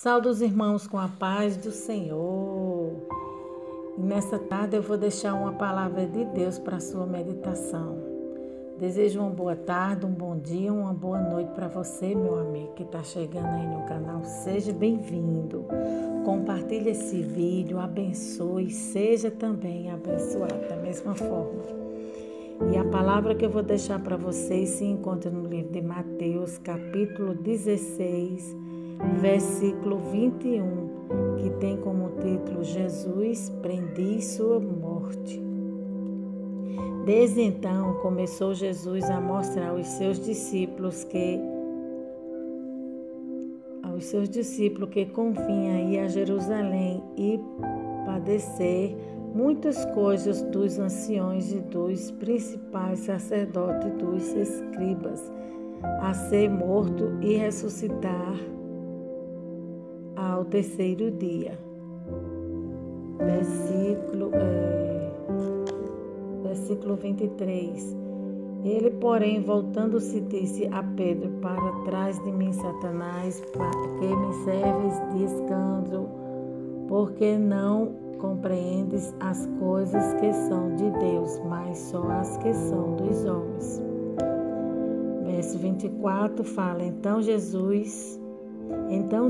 Saúde os irmãos com a paz do Senhor. E nessa tarde eu vou deixar uma palavra de Deus para a sua meditação. Desejo uma boa tarde, um bom dia, uma boa noite para você, meu amigo, que está chegando aí no canal. Seja bem-vindo. Compartilhe esse vídeo, abençoe, seja também abençoado da mesma forma. E a palavra que eu vou deixar para vocês se encontra no livro de Mateus, capítulo 16, versículo 21, que tem como título: Jesus prendi sua morte. Desde então começou Jesus a mostrar aos seus discípulos que convinha ir a Jerusalém e padecer muitas coisas dos anciões e dos principais sacerdotes e dos escribas, a ser morto e ressuscitar ao terceiro dia. Versículo 23. Ele, porém, voltando-se, disse a Pedro: Para trás de mim, Satanás, porque me serves de escândalo, porque não compreendes as coisas que são de Deus, mas só as que são dos homens. Verso 24 fala: Então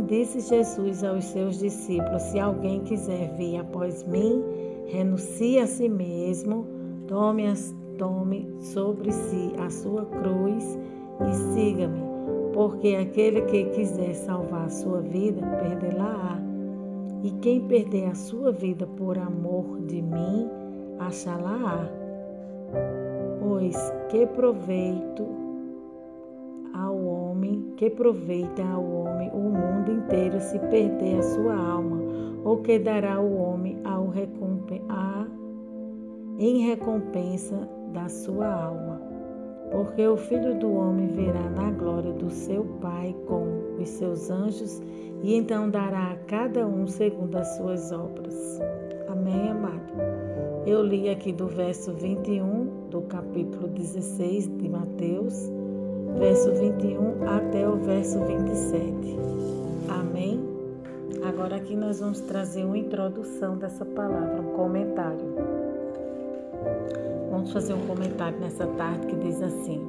disse Jesus aos seus discípulos: Se alguém quiser vir após mim, renuncie a si mesmo, tome sobre si a sua cruz e siga-me, porque aquele que quiser salvar a sua vida, perdê-la-á. E quem perder a sua vida por amor de mim, achá-la-á. Pois que proveita ao homem o mundo inteiro se perder a sua alma? Ou que dará o homem em recompensa da sua alma? Porque o Filho do Homem virá na glória do seu Pai com os seus anjos, e então dará a cada um segundo as suas obras. Amém, amado? Eu li aqui do verso 21 do capítulo 16 de Mateus, verso 21 até o verso 27. Amém? Agora aqui nós vamos trazer uma introdução dessa palavra, um comentário. Vamos fazer um comentário nessa tarde que diz assim: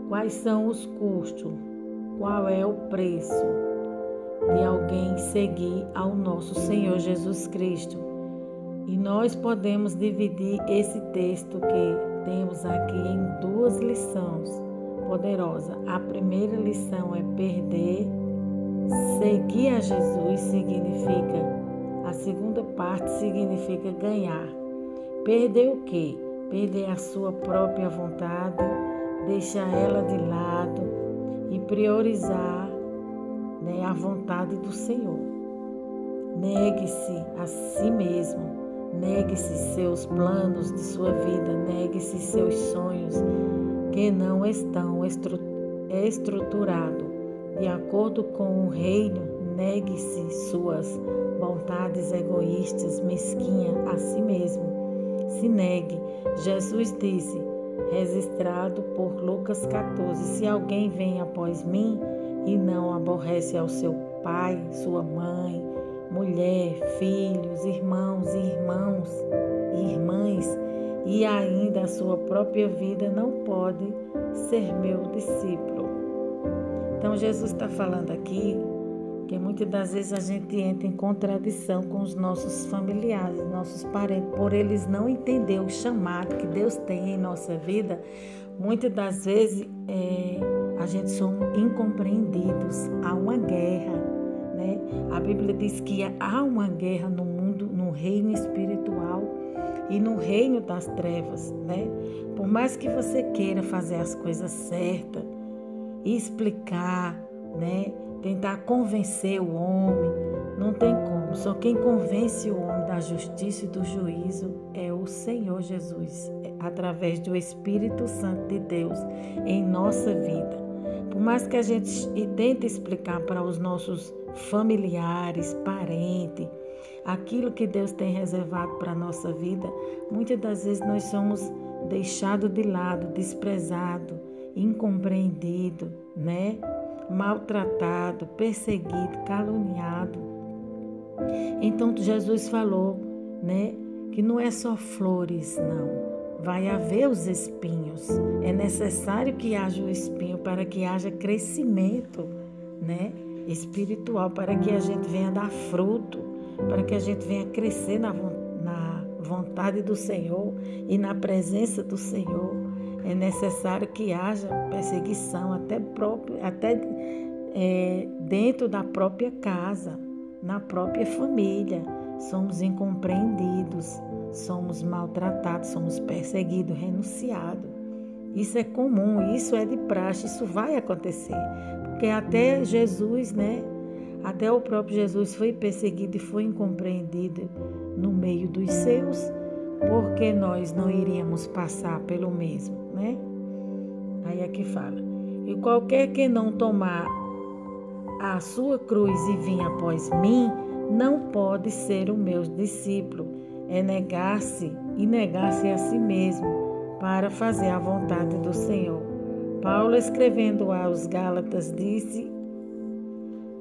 quais são os custos? Qual é o preço de alguém seguir ao nosso Senhor Jesus Cristo? E nós podemos dividir esse texto que temos aqui em duas lições poderosas. A primeira lição é perder. Seguir a Jesus significa, a segunda parte significa ganhar. Perder o quê? Perder a sua própria vontade, deixar ela de lado e priorizar, a vontade do Senhor. Negue-se a si mesmo, negue-se seus planos de sua vida, negue-se seus sonhos que não estão estruturados de acordo com o reino, negue-se suas vontades egoístas, mesquinhas a si mesmo. Se negue. Jesus disse, registrado por Lucas 14, se alguém vem após mim e não aborrece ao seu pai, sua mãe, mulher, filhos, irmãos e irmãs, e ainda a sua própria vida, não pode ser meu discípulo. Então Jesus está falando aqui que muitas das vezes a gente entra em contradição com os nossos familiares, nossos parentes, por eles não entender o chamado que Deus tem em nossa vida. Muitas das vezes a gente somos incompreendidos. Há uma guerra, né? A Bíblia diz que há uma guerra no mundo, no reino espiritual e no reino das trevas, né? Por mais que você queira fazer as coisas certas, explicar, né? Tentar convencer o homem, não tem como. Só quem convence o homem da justiça e do juízo é o Senhor Jesus, através do Espírito Santo de Deus em nossa vida. Por mais que a gente tente explicar para os nossos familiares, parentes, aquilo que Deus tem reservado para a nossa vida, muitas das vezes nós somos deixados de lado, desprezados, incompreendidos, né? maltratado, perseguido, caluniado. Então Jesus falou, né, que não é só flores, não. Vai haver os espinhos. É necessário que haja o espinho para que haja crescimento, né, espiritual, para que a gente venha dar fruto, para que a gente venha crescer na vontade do Senhor e na presença do Senhor. É necessário que haja perseguição, até dentro da própria casa, na própria família. Somos incompreendidos, somos maltratados, somos perseguidos, renunciados. Isso é comum, isso é de praxe, isso vai acontecer. Porque até Jesus, né? Até o próprio Jesus foi perseguido e foi incompreendido no meio dos seus, porque nós não iríamos passar pelo mesmo, né? Aí aqui fala: e qualquer que não tomar a sua cruz e vir após mim, não pode ser o meu discípulo. É negar-se a si mesmo para fazer a vontade do Senhor. Paulo, escrevendo aos Gálatas, disse: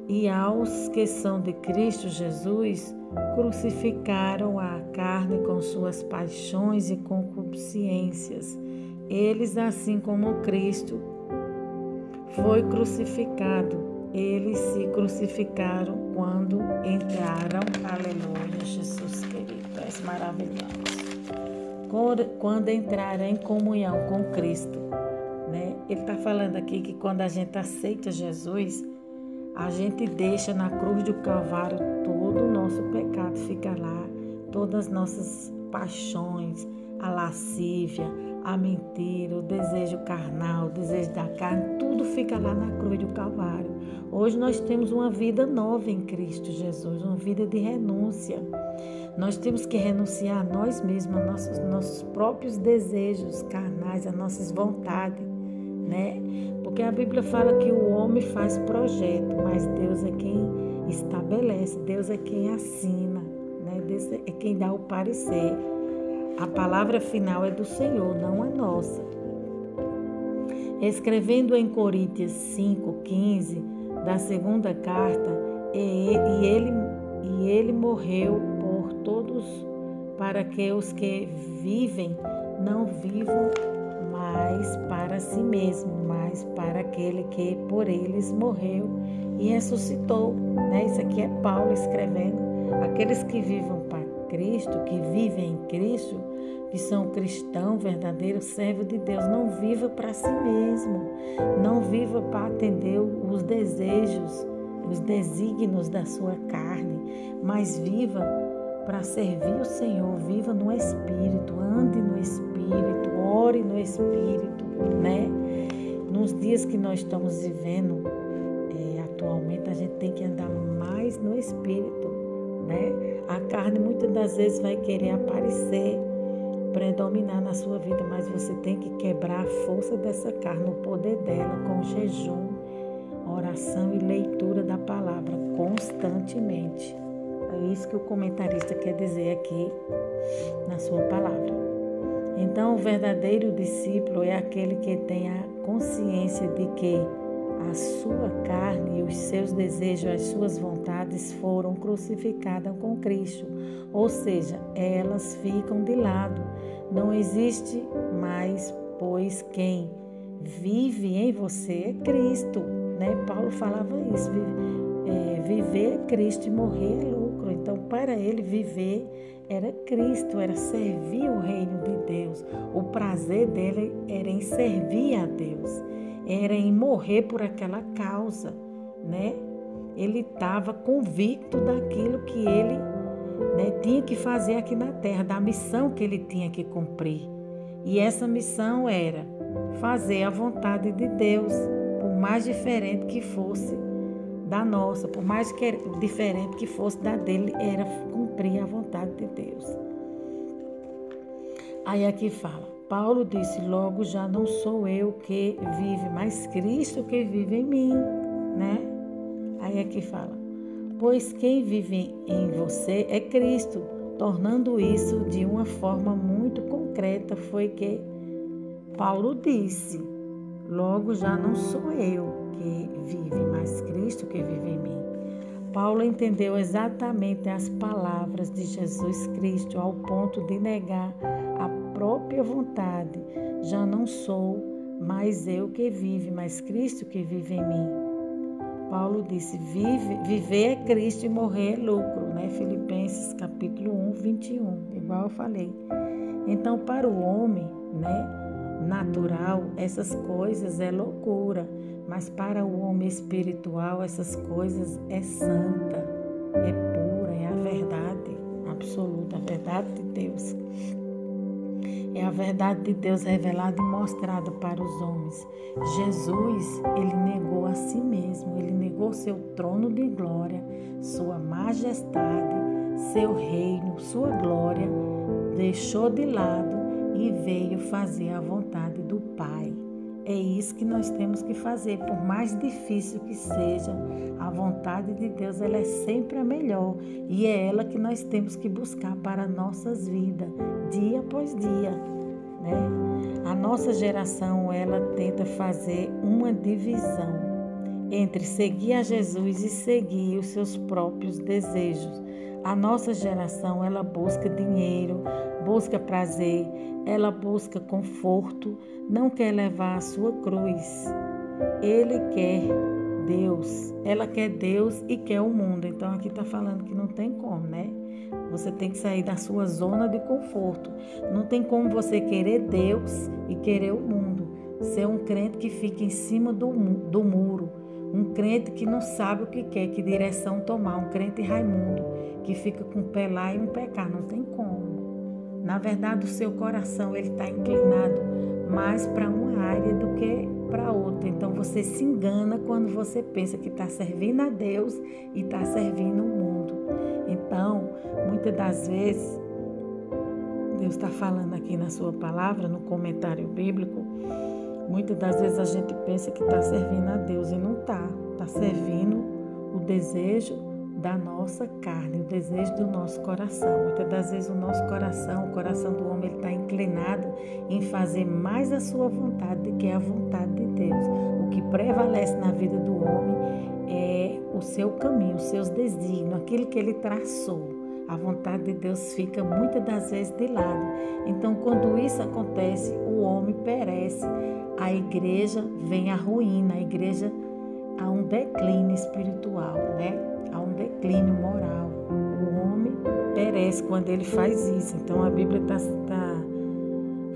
e aos que são de Cristo Jesus, crucificaram a carne com suas paixões e concupiscências. Eles, assim como Cristo foi crucificado, eles se crucificaram quando entraram, aleluia, Jesus querido, tu és maravilhoso, quando entraram em comunhão com Cristo, né? Ele está falando aqui que quando a gente aceita Jesus, a gente deixa na cruz do Calvário todo o nosso pecado, fica lá, todas as nossas paixões, a lascívia, a mentira, o desejo carnal, o desejo da carne, tudo fica lá na cruz do Calvário. Hoje nós temos uma vida nova em Cristo Jesus, uma vida de renúncia. Nós temos que renunciar a nós mesmos, a nossos próprios desejos carnais, a nossas vontades, né? Porque a Bíblia fala que o homem faz projeto, mas Deus é quem estabelece, Deus é quem assina, né? Deus é quem dá o parecer. A palavra final é do Senhor, não é nossa. Escrevendo em Coríntios 5:15, da segunda carta, ele morreu por todos, para que os que vivem não vivam mais para si mesmo, mas para aquele que por eles morreu e ressuscitou, né? Isso aqui é Paulo escrevendo. Aqueles que vivem para Cristo, que vivem em Cristo, que são cristãos verdadeiros, servos de Deus, não viva para si mesmo, não viva para atender os desejos, os desígnios da sua carne, mas viva para servir o Senhor, viva no Espírito, ande no Espírito, ore no Espírito, né? Nos dias que nós estamos vivendo, atualmente, a gente tem que andar mais no Espírito, né? A carne muitas das vezes vai querer aparecer, predominar na sua vida, mas você tem que quebrar a força dessa carne, o poder dela, com jejum, oração e leitura da palavra constantemente. É isso que o comentarista quer dizer aqui na sua palavra. Então, o verdadeiro discípulo é aquele que tem a consciência de que a sua carne e os seus desejos, as suas vontades foram crucificadas com Cristo. Ou seja, elas ficam de lado. Não existe mais, pois quem vive em você é Cristo, né? Paulo falava isso, viver é Cristo e morrer é lucro. Então, para ele, viver era Cristo, era servir o reino de Deus. O prazer dele era em servir a Deus, era em morrer por aquela causa, né? Ele estava convicto daquilo que ele, né, tinha que fazer aqui na terra, da missão que ele tinha que cumprir. E essa missão era fazer a vontade de Deus, por mais diferente que fosse da nossa, por mais diferente que fosse da dele, era cumprir a vontade de Deus. Aí aqui fala, Paulo disse, logo já não sou eu que vive, mas Cristo que vive em mim, né? Aí aqui fala, pois quem vive em você é Cristo, tornando isso de uma forma muito concreta, foi que Paulo disse, Logo já não sou eu que vive, mas Cristo que vive em mim. Paulo entendeu exatamente as palavras de Jesus Cristo ao ponto de negar a própria vontade. Já não sou mais eu que vive, mas Cristo que vive em mim. Paulo disse, viver é Cristo e morrer é lucro, né? Filipenses capítulo 1, 21, igual eu falei. Então, para o homem, né, natural, essas coisas é loucura, mas para o homem espiritual, essas coisas é santa, é pura, é a verdade absoluta, a verdade de Deus. É a verdade de Deus revelada e mostrada para os homens. Jesus, ele negou a si mesmo, ele negou seu trono de glória, sua majestade, seu reino, sua glória, deixou de lado e veio fazer a vontade do Pai. É isso que nós temos que fazer, por mais difícil que seja, a vontade de Deus ela é sempre a melhor e é ela que nós temos que buscar para nossas vidas, dia após dia, né? A nossa geração ela tenta fazer uma divisão entre seguir a Jesus e seguir os seus próprios desejos. A nossa geração ela busca dinheiro, busca prazer, ela busca conforto, não quer levar a sua cruz. Ele quer Deus, ela quer Deus e quer o mundo. Então aqui está falando que não tem como, né? Você tem que sair da sua zona de conforto. Não tem como você querer Deus e querer o mundo. Ser um crente que fica em cima do muro. Um crente que não sabe o que quer, que direção tomar. Um crente Raimundo, que fica com um pé lá e um pé cá. Não tem como. Na verdade, o seu coração ele está inclinado mais para uma área do que para outra. Então, você se engana quando você pensa que está servindo a Deus e está servindo o mundo. Então, muitas das vezes, Deus está falando aqui na sua palavra, no comentário bíblico, muitas das vezes a gente pensa que está servindo a Deus e não está. Está servindo o desejo da nossa carne, o desejo do nosso coração. Muitas das vezes o nosso coração, o coração do homem, ele está inclinado em fazer mais a sua vontade do que a vontade de Deus. O que prevalece na vida do homem é o seu caminho, os seus desígnios, aquilo que ele traçou. A vontade de Deus fica muitas das vezes de lado. Então, quando isso acontece, o homem perece, a igreja vem à ruína, a igreja há um declínio espiritual, né? Há um declínio moral. O homem perece quando ele faz isso. Então a Bíblia está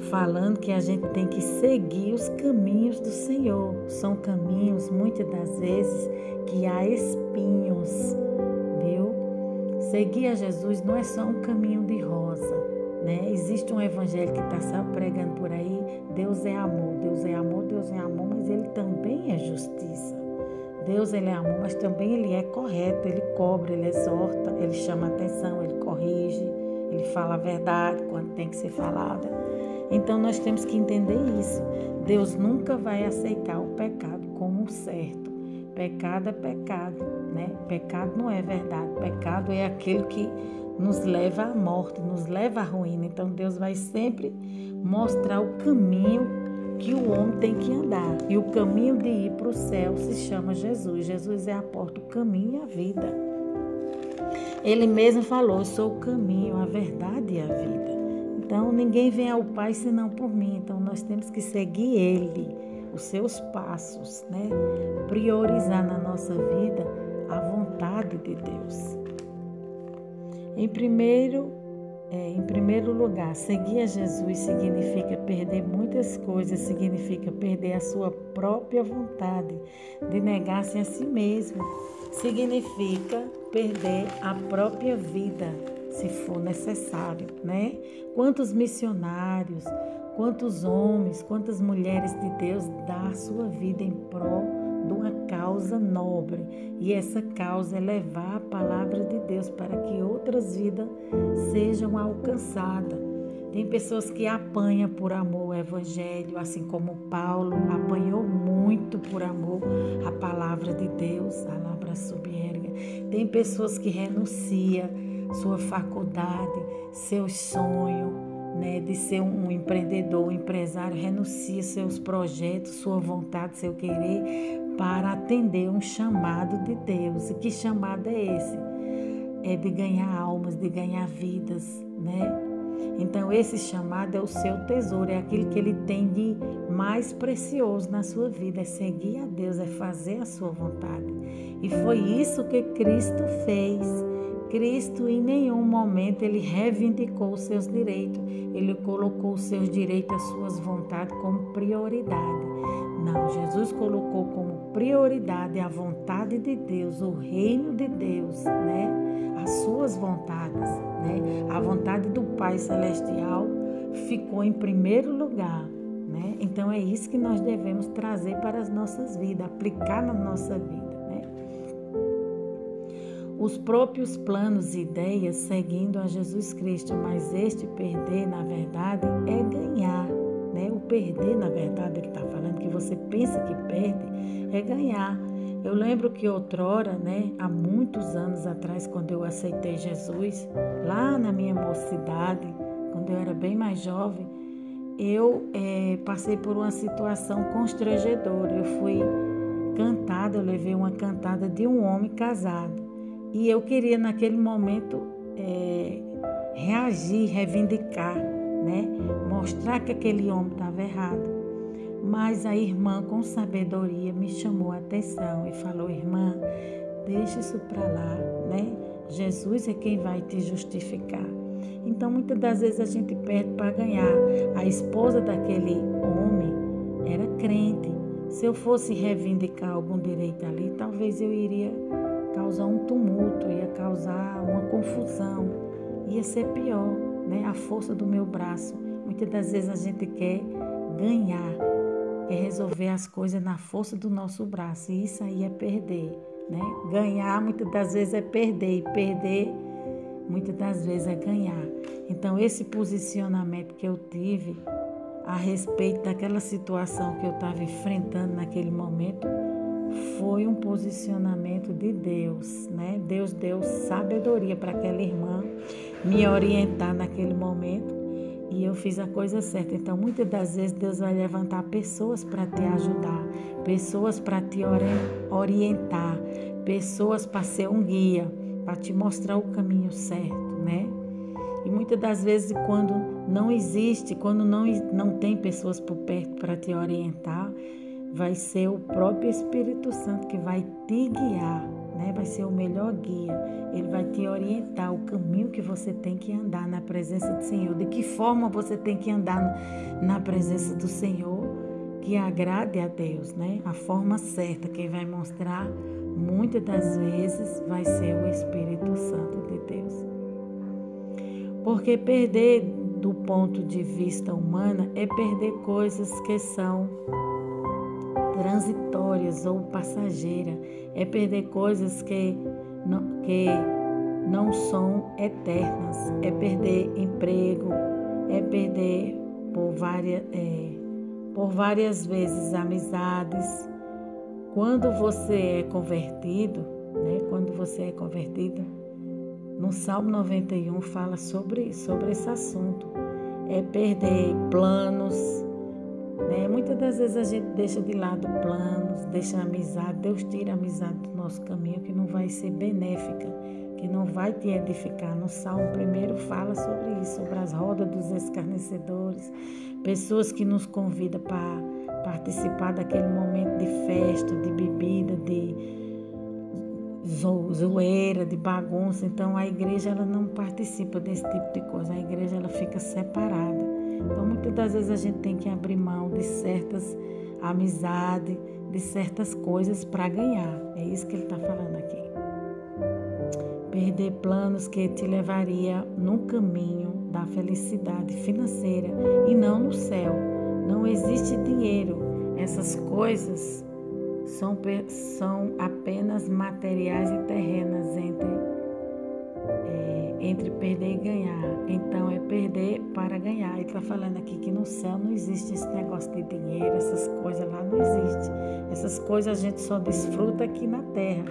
falando que a gente tem que seguir os caminhos do Senhor. São caminhos, muitas das vezes, que há espinhos, viu? Seguir a Jesus não é só um caminho de rosa, né? Existe um evangelho que está só pregando por aí, Deus é amor, Deus é amor, Deus é amor, mas ele também é justiça. Deus, ele é amor, mas também ele é correto, ele cobra, ele exorta, ele chama atenção, ele corrige, ele fala a verdade quando tem que ser falada. Então, nós temos que entender isso. Deus nunca vai aceitar o pecado como certo. Pecado é pecado, né? Pecado não é verdade. Pecado é aquilo que nos leva à morte, nos leva à ruína. Então, Deus vai sempre mostrar o caminho que o homem tem que andar. E o caminho de ir para o céu se chama Jesus. Jesus é a porta, o caminho e a vida. Ele mesmo falou, eu sou o caminho, a verdade e a vida. Então, ninguém vem ao Pai senão por mim. Então, nós temos que seguir Ele, os seus passos, né? Priorizar na nossa vida a vontade de Deus. Em primeiro lugar, seguir a Jesus significa perder muitas coisas, significa perder a sua própria vontade, de negar-se a si mesmo, significa perder a própria vida, se for necessário, né? Quantos missionários, quantos homens, quantas mulheres de Deus dão a sua vida em prol de uma causa nobre, e essa causa é levar a palavra de Deus para que outras vidas sejam alcançadas. Tem pessoas que apanham por amor ao evangelho, assim como Paulo apanhou muito por amor à palavra de Deus, a palavra subérga. Tem pessoas que renunciam sua faculdade, seu sonho, né, de ser um empreendedor, um empresário, renuncia seus projetos, sua vontade, seu querer, para atender um chamado de Deus. E que chamado é esse? É de ganhar almas, de ganhar vidas, né? Então esse chamado é o seu tesouro, é aquilo que ele tem de mais precioso na sua vida, é seguir a Deus, é fazer a sua vontade. E foi isso que Cristo fez. Cristo em nenhum momento ele reivindicou os seus direitos, ele colocou os seus direitos, as suas vontades como prioridade. Não, Jesus colocou como prioridade a vontade de Deus, o reino de Deus, né? As suas vontades, né? A vontade do Pai Celestial ficou em primeiro lugar, né? Então é isso que nós devemos trazer para as nossas vidas, aplicar na nossa vida, né? Os próprios planos e ideias seguindo a Jesus Cristo, mas este perder, na verdade, é ganhar, né? O perder, na verdade, ele está falando que você pensa que perde, é ganhar. Eu lembro que outrora, né, há muitos anos atrás, quando eu aceitei Jesus, lá na minha mocidade, quando eu era bem mais jovem, eu passei por uma situação constrangedora. Eu fui cantada, eu levei uma cantada de um homem casado. E eu queria, naquele momento, reagir, reivindicar, né, mostrar que aquele homem estava errado. Mas a irmã, com sabedoria, me chamou a atenção e falou: irmã, deixa isso para lá, né? Jesus é quem vai te justificar. Então, muitas das vezes a gente perde para ganhar. A esposa daquele homem era crente. Se eu fosse reivindicar algum direito ali, talvez eu iria causar um tumulto, ia causar uma confusão, ia ser pior, né? A força do meu braço. Muitas das vezes a gente quer ganhar, quer resolver as coisas na força do nosso braço, e isso aí é perder, né? Ganhar muitas das vezes é perder, e perder muitas das vezes é ganhar. Então esse posicionamento que eu tive a respeito daquela situação que eu estava enfrentando naquele momento foi um posicionamento de Deus, né? Deus deu sabedoria para aquela irmã me orientar naquele momento. E eu fiz a coisa certa. Então, muitas das vezes, Deus vai levantar pessoas para te ajudar, pessoas para te orientar, pessoas para ser um guia, para te mostrar o caminho certo, né? E muitas das vezes, quando não existe, quando não tem pessoas por perto para te orientar, vai ser o próprio Espírito Santo que vai te guiar, né? Vai ser o melhor guia. Ele vai te orientar o caminho que você tem que andar na presença do Senhor, de que forma você tem que andar na presença do Senhor, que agrade a Deus, né? A forma certa, quem vai mostrar, muitas das vezes, vai ser o Espírito Santo de Deus. Porque perder do ponto de vista humano é perder coisas que são transitórias ou passageiras, é perder coisas que não são eternas, é perder emprego, é perder por várias vezes amizades. Quando você é convertido, né? Quando você é convertido, no Salmo 91 fala sobre esse assunto, é perder planos, né? Muitas das vezes a gente deixa de lado planos, deixa a amizade, Deus tira a amizade do nosso caminho, que não vai ser benéfica, que não vai te edificar. No Salmo 1 fala sobre isso, sobre as rodas dos escarnecedores, pessoas que nos convidam para participar daquele momento de festa, de bebida, de zoeira, de bagunça. Então a igreja ela não participa desse tipo de coisa, a igreja ela fica separada. Então muitas das vezes a gente tem que abrir mão de certas amizades, de certas coisas para ganhar. É isso que ele está falando aqui. Perder planos que te levaria no caminho da felicidade financeira e não no céu. Não existe dinheiro. Essas coisas são apenas materiais e terrenas entre perder e ganhar. Então é perder para ganhar. Ele está falando aqui que no céu não existe esse negócio de dinheiro, essas coisas lá não existem. Essas coisas a gente só desfruta aqui na terra,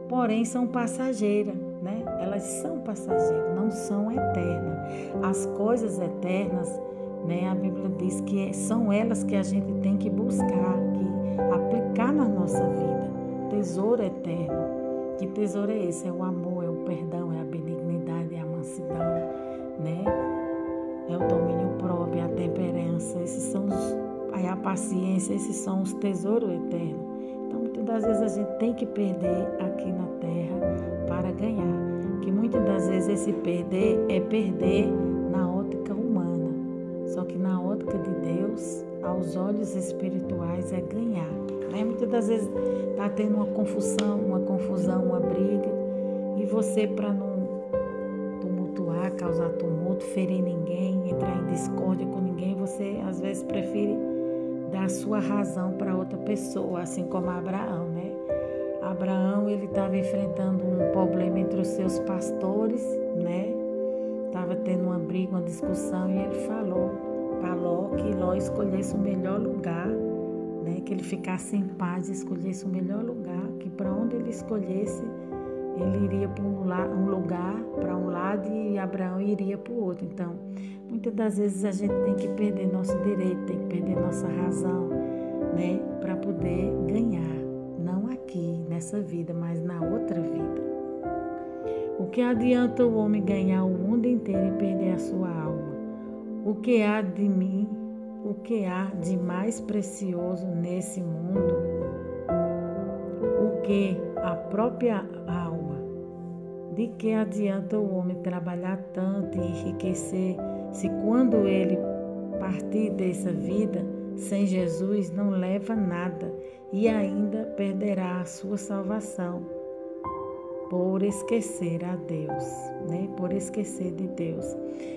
porém são passageiras, né? elas são passageiras, não são eternas. As coisas eternas, né, a Bíblia diz que são elas que a gente tem que buscar, que aplicar na nossa vida. Tesouro eterno. Que tesouro é esse? É o amor, é o perdão, é a benignidade, é a mansidão, né? É o domínio próprio, é a temperança. A paciência, esses são os tesouros eternos. Então, muitas das vezes a gente tem que perder aqui na terra para ganhar. Que muitas das vezes esse perder é perder na ótica humana. Só que na ótica de Deus, aos olhos espirituais, é ganhar. Né? Muitas das vezes está tendo uma confusão, uma briga, e você, para não tumultuar, causar tumulto, ferir ninguém, entrar em discórdia com ninguém, você às vezes prefere dar sua razão para outra pessoa, assim como Abraão, né? Abraão, ele estava enfrentando um problema entre os seus pastores, né? Estava tendo uma briga, uma discussão, e ele falou para Ló que Ló escolhesse o melhor lugar, né? Que ele ficasse em paz, escolhesse o melhor lugar, que para onde ele escolhesse, ele iria para um lugar, para um lado, e Abraão iria para o outro. Então, muitas das vezes a gente tem que perder nosso direito, tem que perder nossa razão, né? Para poder ganhar, não aqui, nessa vida, mas na outra vida. O que adianta o homem ganhar o mundo inteiro e perder a sua alma? O que há de mim, o que há de mais precioso nesse mundo? O que a própria alma? De que adianta o homem trabalhar tanto e enriquecer, se quando ele partir dessa vida sem Jesus não leva nada e ainda perderá a sua salvação por esquecer a Deus, né? Por esquecer de Deus.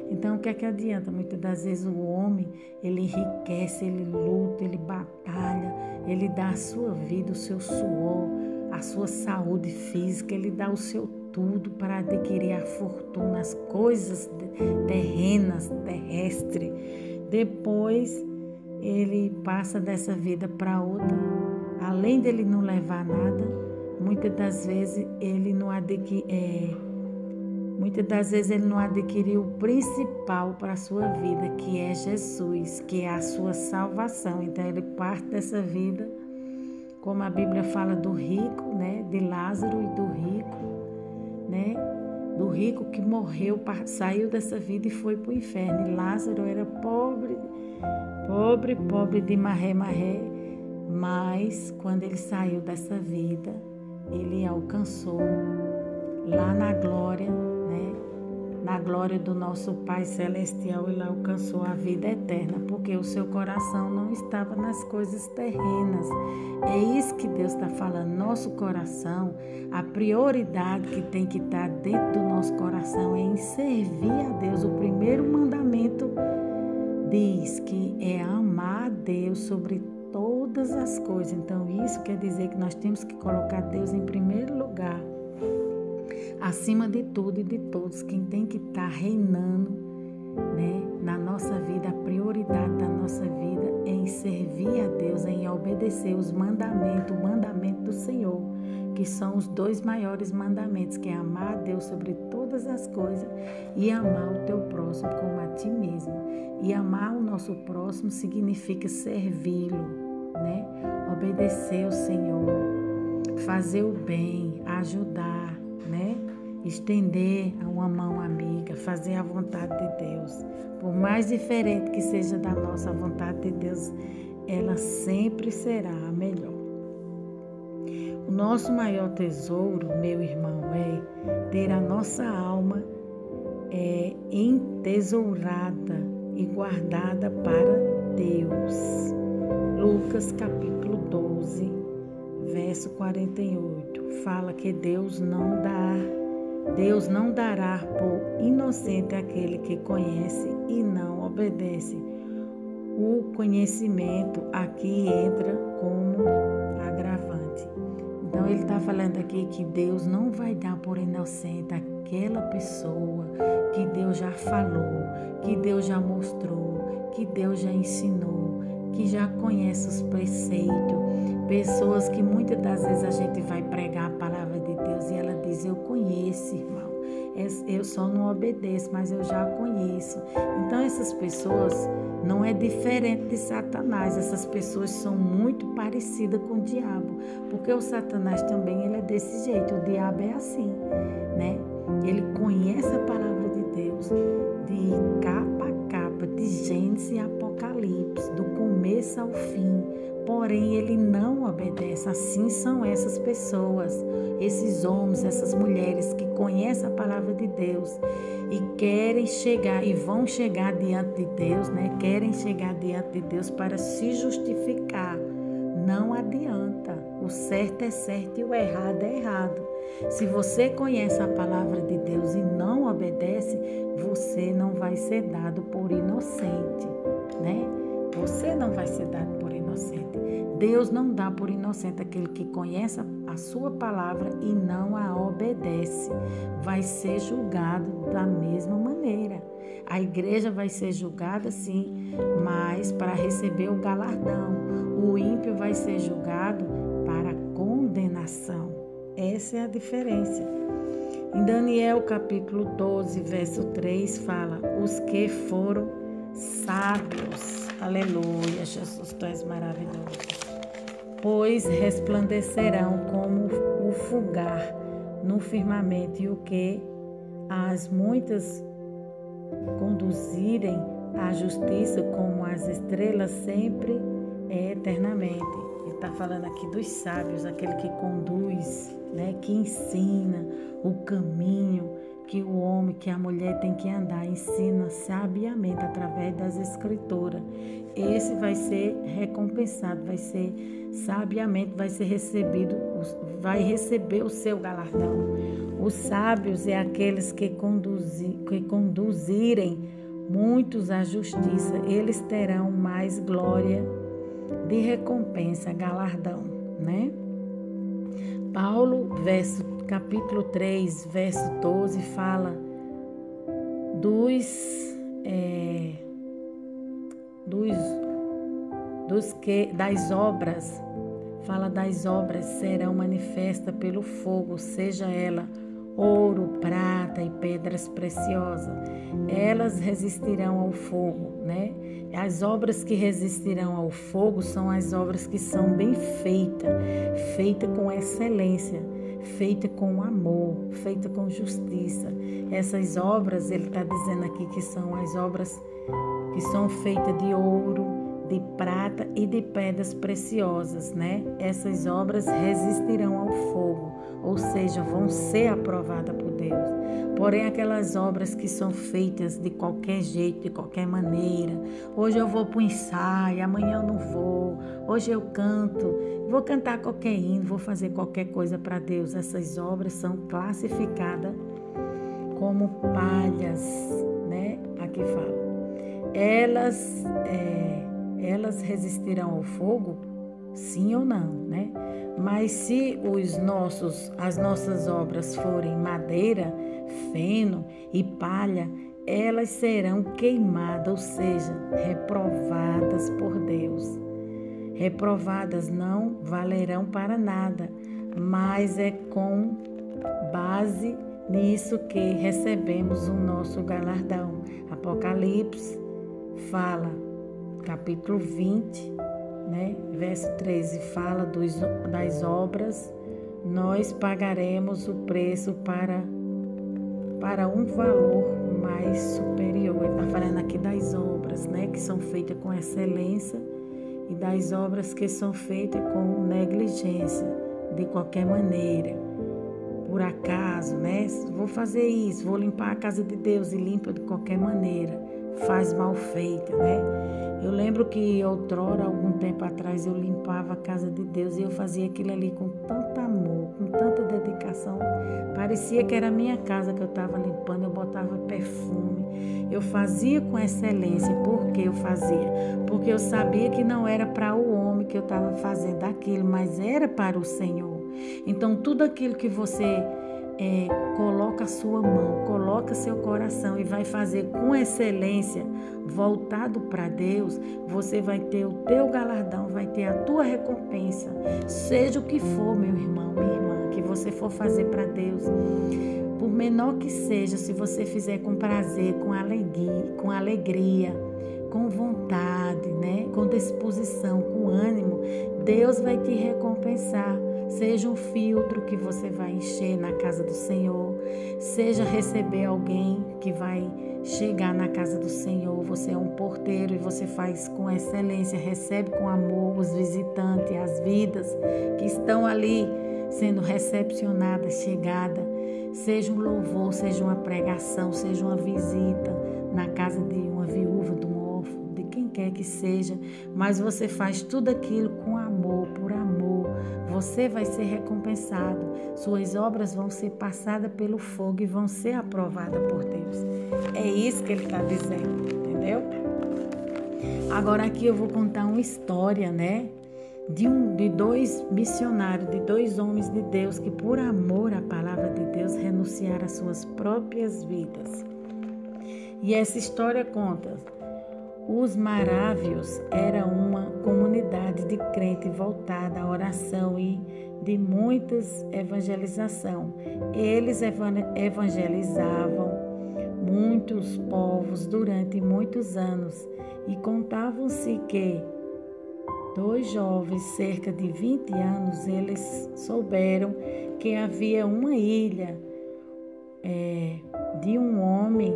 Então, o que é que adianta? Muitas das vezes o homem, ele enriquece, ele luta, ele batalha, ele dá a sua vida, o seu suor, a sua saúde física, ele dá o seu tudo para adquirir a fortuna, as coisas terrenas, terrestres. Depois, ele passa dessa vida para outra. Além dele não levar nada, muitas das vezes ele não adquiriu o principal para a sua vida, que é Jesus, que é a sua salvação. Então, ele parte dessa vida, como a Bíblia fala do rico, né? De Lázaro e do rico, né? Do rico que morreu, saiu dessa vida e foi para o inferno. E Lázaro era pobre de marré, mas quando ele saiu dessa vida, ele alcançou lá na glória, né? Na glória do nosso Pai Celestial, ele alcançou a vida eterna, porque o seu coração não estava nas coisas terrenas. É isso que Deus está falando. Nosso coração, a prioridade que tem que estar dentro do nosso coração é em servir a Deus. O primeiro mandamento diz que é amar a Deus sobre todas as coisas. Então, isso quer dizer que nós temos que colocar Deus em primeiro lugar, acima de tudo e de todos. Quem tem que estar reinando, né, na nossa vida, a prioridade da nossa vida é em servir a Deus, em obedecer os mandamentos, o mandamento do Senhor, que são os dois maiores mandamentos, que é amar a Deus sobre todas as coisas e amar o teu próximo como a ti mesmo. E amar o nosso próximo significa servi-lo, né? Obedecer o Senhor, fazer o bem, ajudar, né? Estender uma mão amiga, fazer a vontade de Deus. Por mais diferente que seja da nossa vontade de Deus, ela sempre será a melhor. O nosso maior tesouro, meu irmão, é ter a nossa alma entesourada e guardada para Deus. Lucas capítulo 12, verso 48, fala que Deus não dará por inocente aquele que conhece e não obedece. O conhecimento aqui entra como agravante. Então, ele está falando aqui que Deus não vai dar por inocente aquela pessoa que Deus já falou, que Deus já mostrou, que Deus já ensinou, que já conhece os preceitos. Pessoas que muitas das vezes a gente vai pregar a palavra de Deus e ela diz: eu conheço, irmão, eu só não obedeço, mas eu já conheço. Então essas pessoas não é diferente de Satanás, essas pessoas são muito parecidas com o diabo, porque o Satanás também ele é desse jeito, o diabo é assim, né? Ele conhece a palavra de Deus, de capa a capa, de Gênesis e Apocalipse, do começo ao fim, porém ele não obedece. Assim são essas pessoas, esses homens, essas mulheres que conhecem a palavra de Deus e querem chegar e vão chegar diante de Deus, né? Querem chegar diante de Deus para se justificar. Não adianta. O certo é certo e o errado é errado. Se você conhece a palavra de Deus e não obedece, você não vai ser dado por inocente, né? Você não vai ser dado por inocente. Deus não dá por inocente aquele que conhece a sua palavra e não a obedece. Vai ser julgado da mesma maneira. A igreja vai ser julgada sim, mas para receber o galardão. O ímpio vai ser julgado para condenação. Essa é a diferença. Em Daniel capítulo 12, verso 3, fala: os que foram sábios. Aleluia, Jesus, tu és maravilhoso. Pois resplandecerão como o fulgar no firmamento, e o que as muitas conduzirem à justiça como as estrelas sempre eternamente. Ele está falando aqui dos sábios, aquele que conduz, né, que ensina o caminho que o homem, que a mulher tem que andar, ensina sabiamente através das escrituras. Esse vai ser recompensado, vai ser sabiamente, vai receber o seu galardão. Os sábios é aqueles que conduzirem muitos à justiça, eles terão mais glória de recompensa, galardão, né? Paulo, capítulo 3, verso 12, fala das obras, fala das obras serão manifestas pelo fogo, seja ela ouro, prata e pedras preciosas. Elas resistirão ao fogo, né? As obras que resistirão ao fogo são as obras que são bem feitas, feitas com excelência, feita com amor, feita com justiça. Essas obras, ele está dizendo aqui que são as obras que são feitas de ouro, de prata e de pedras preciosas, né? Essas obras resistirão ao fogo, ou seja, vão ser aprovadas por Deus. Porém, aquelas obras que são feitas de qualquer jeito, de qualquer maneira, hoje eu vou para o ensaio, amanhã eu não vou, hoje eu canto, vou cantar qualquer hino, vou fazer qualquer coisa para Deus. Essas obras são classificadas como palhas, né? Aqui fala. Elas resistirão ao fogo? Sim ou não, né? Mas se as nossas obras forem madeira, feno e palha, elas serão queimadas, ou seja, reprovadas por Deus. Reprovadas não valerão para nada, mas é com base nisso que recebemos o nosso galardão. Apocalipse fala, capítulo 20, né, verso 13, fala das obras. Nós pagaremos o preço para um valor mais superior. Ele está falando aqui das obras, né, que são feitas com excelência e das obras que são feitas com negligência, de qualquer maneira, por acaso, né? Vou fazer isso, vou limpar a casa de Deus e limpa de qualquer maneira, faz mal feita, né? Eu lembro que outrora, algum tempo atrás, eu limpava a casa de Deus e eu fazia aquilo ali com tanto amor, com tanta dedicação. Parecia que era a minha casa que eu estava limpando, eu botava perfume. Eu fazia com excelência. Por que eu fazia? Porque eu sabia que não era para o homem que eu estava fazendo aquilo, mas era para o Senhor. Então, tudo aquilo que você coloca a sua mão, coloca seu coração e vai fazer com excelência, voltado para Deus, você vai ter o teu galardão, vai ter a tua recompensa, seja o que for, meu irmão, minha irmã, que você for fazer para Deus. por menor que seja, se você fizer com prazer, com alegria, com vontade, né? Com disposição, com ânimo, Deus vai te recompensar. Seja um filtro que você vai encher na casa do Senhor, seja receber alguém que vai chegar na casa do Senhor. Você é um porteiro e você faz com excelência, recebe com amor os visitantes, as vidas que estão ali sendo recepcionadas, chegada. Seja um louvor, seja uma pregação, seja uma visita na casa de uma viúva, de um órfão, de quem quer que seja, mas você faz tudo aquilo com amor, por amor. Você vai ser recompensado. Suas obras vão ser passadas pelo fogo e vão ser aprovadas por Deus. É isso que ele está dizendo, entendeu? Agora aqui eu vou contar uma história, né? De dois missionários, de dois homens de Deus que por amor à palavra de Deus renunciaram às suas próprias vidas. E essa história conta: os Marávios era uma comunidade de crente voltada à oração e de muitas evangelização. Eles evangelizavam muitos povos durante muitos anos e contavam-se que 2 jovens, cerca de 20 anos, eles souberam que havia uma ilha de um homem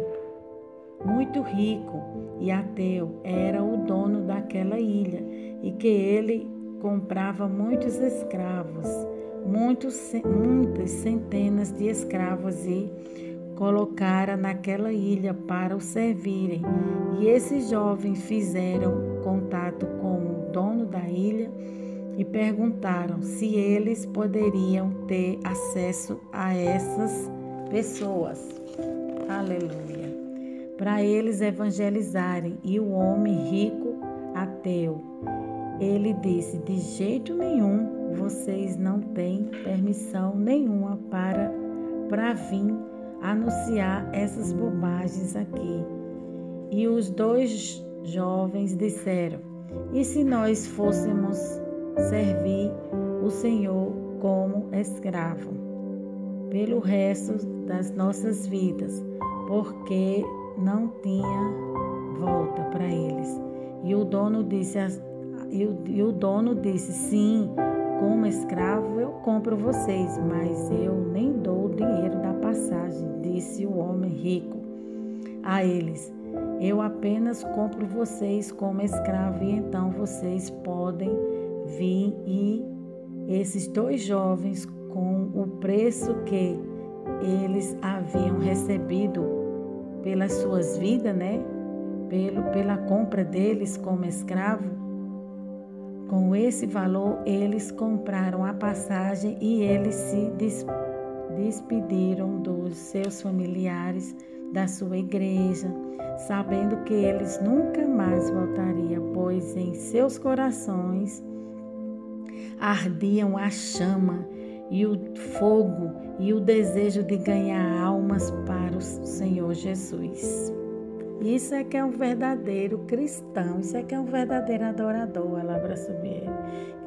muito rico e ateu, era o dono daquela ilha e que ele comprava muitos escravos, muitas centenas de escravos e colocara naquela ilha para o servirem. E esses jovens fizeram contato com o dono da ilha e perguntaram se eles poderiam ter acesso a essas pessoas. Aleluia! Para eles evangelizarem. E o homem rico, ateu, ele disse: de jeito nenhum, vocês não têm permissão nenhuma para vir anunciar essas bobagens aqui. E os 2 jovens disseram: e se nós fôssemos servir o Senhor como escravo pelo resto das nossas vidas? Porque não tinha volta para eles. E o dono disse: sim, como escravo eu compro vocês, mas eu nem dou o dinheiro da passagem. Disse o homem rico a eles: eu apenas compro vocês como escravo e então vocês podem vir. E esses 2 jovens, com o preço que eles haviam recebido pelas suas vidas, né? Pela compra deles como escravo, com esse valor eles compraram a passagem e eles se despediram dos seus familiares, da sua igreja, sabendo que eles nunca mais voltariam, pois em seus corações ardiam a chama e o fogo e o desejo de ganhar almas para o Senhor Jesus. Isso é que é um verdadeiro cristão, isso é que é um verdadeiro adorador, Alabra Subir.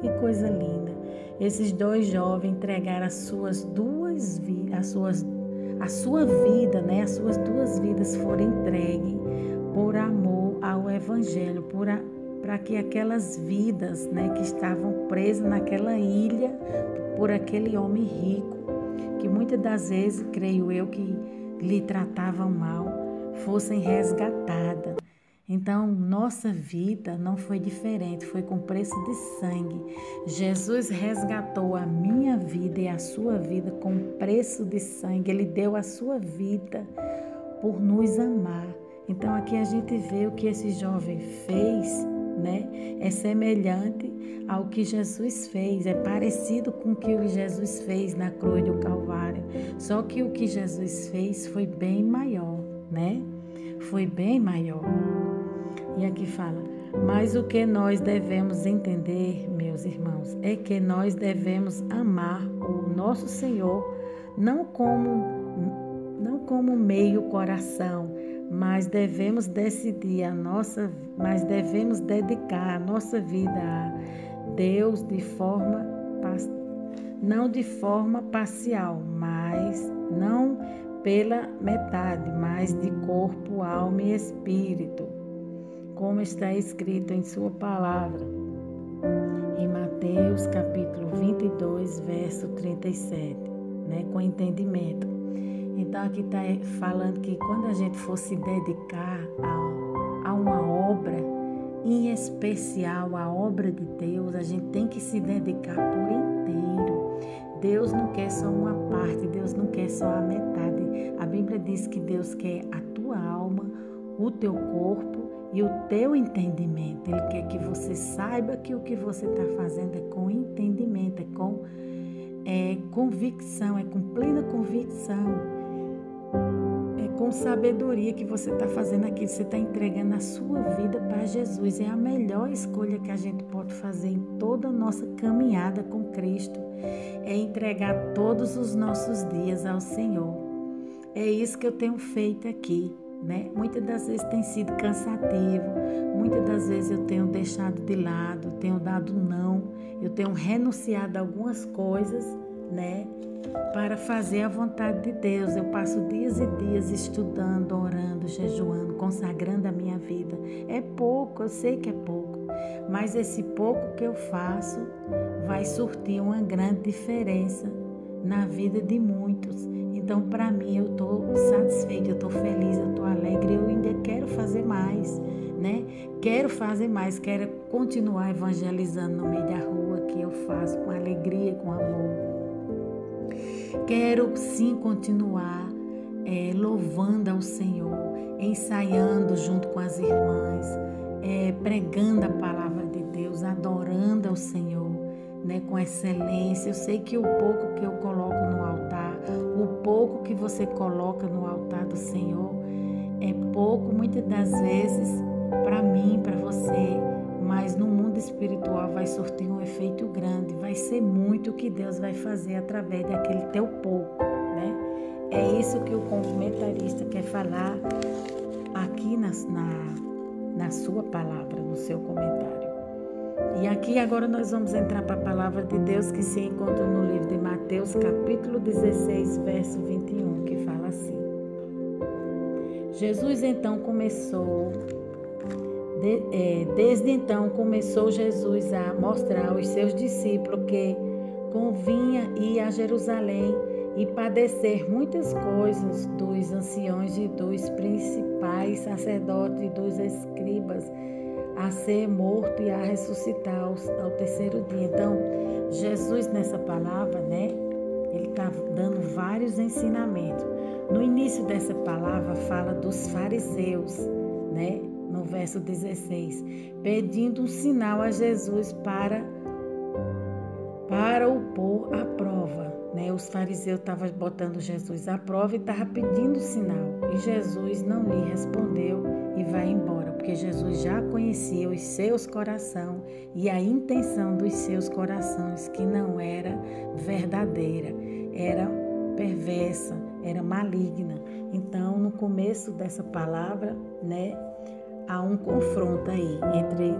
Que coisa linda. Esses 2 jovens entregaram as suas 2 vidas, a sua vida, né? As suas 2 vidas foram entregues por amor ao Evangelho, para que aquelas vidas, né, que estavam presas naquela ilha por aquele homem rico, que muitas das vezes, creio eu, que lhe tratavam mal, fossem resgatadas. Então, nossa vida não foi diferente, foi com preço de sangue. Jesus resgatou a minha vida e a sua vida com preço de sangue. Ele deu a sua vida por nos amar. Então, aqui a gente vê o que esse jovem fez, né? É semelhante ao que Jesus fez, é parecido com o que Jesus fez na cruz do Calvário. Só que o que Jesus fez foi bem maior, né? Foi bem maior. E aqui fala: mas o que nós devemos entender, meus irmãos, é que nós devemos amar o nosso Senhor não como meio coração, mas devemos dedicar a nossa vida a Deus não de forma parcial, mas não pela metade, mas de corpo, alma e espírito, como está escrito em sua palavra, em Mateus capítulo 22, verso 37, né, com entendimento. Então aqui está falando que quando a gente for se dedicar a uma obra, em especial a obra de Deus, a gente tem que se dedicar por inteiro. Deus não quer só uma parte, Deus não quer só a metade. A Bíblia diz que Deus quer a tua alma, o teu corpo e o teu entendimento. Ele quer que você saiba que o que você está fazendo é com entendimento, é com convicção, é com plena convicção. Com sabedoria que você está fazendo aquilo, você está entregando a sua vida para Jesus. É a melhor escolha que a gente pode fazer em toda a nossa caminhada com Cristo. É entregar todos os nossos dias ao Senhor. É isso que eu tenho feito aqui, né? Muitas das vezes tem sido cansativo, muitas das vezes eu tenho deixado de lado, tenho dado não, eu tenho renunciado a algumas coisas, né? Para fazer a vontade de Deus. Eu passo dias e dias estudando, orando, jejuando, consagrando a minha vida. É pouco, eu sei que é pouco, mas esse pouco que eu faço vai surtir uma grande diferença na vida de muitos. Então, para mim, eu estou satisfeita, eu estou feliz, eu estou alegre, eu ainda quero fazer mais, né? Quero fazer mais, quero continuar evangelizando no meio da rua, que eu faço com alegria, com amor. Quero sim continuar louvando ao Senhor, ensaiando junto com as irmãs, pregando a palavra de Deus, adorando ao Senhor, né, com excelência. Eu sei que o pouco que eu coloco no altar, o pouco que você coloca no altar do Senhor é pouco, muitas das vezes, para mim, para você, mas no mundo espiritual vai surtir um efeito grande, vai ser muito o que Deus vai fazer através daquele teu pouco, né? É isso que o comentarista quer falar aqui na sua palavra, no seu comentário. E aqui agora nós vamos entrar para a palavra de Deus que se encontra no livro de Mateus, capítulo 16, verso 21, que fala assim: Jesus então começou... Desde então começou Jesus a mostrar aos seus discípulos que convinha ir a Jerusalém e padecer muitas coisas dos anciões e dos principais sacerdotes e dos escribas, a ser morto e a ressuscitar ao terceiro dia. Então, Jesus nessa palavra, né, ele está dando vários ensinamentos. No início dessa palavra fala dos fariseus, né? No verso 16, pedindo um sinal a Jesus para o pôr à prova, né? Os fariseus estavam botando Jesus à prova e estavam pedindo sinal. E Jesus não lhe respondeu e vai embora, porque Jesus já conhecia os seus corações e a intenção dos seus corações, que não era verdadeira, era perversa, era maligna. Então, no começo dessa palavra, né, há um confronto aí entre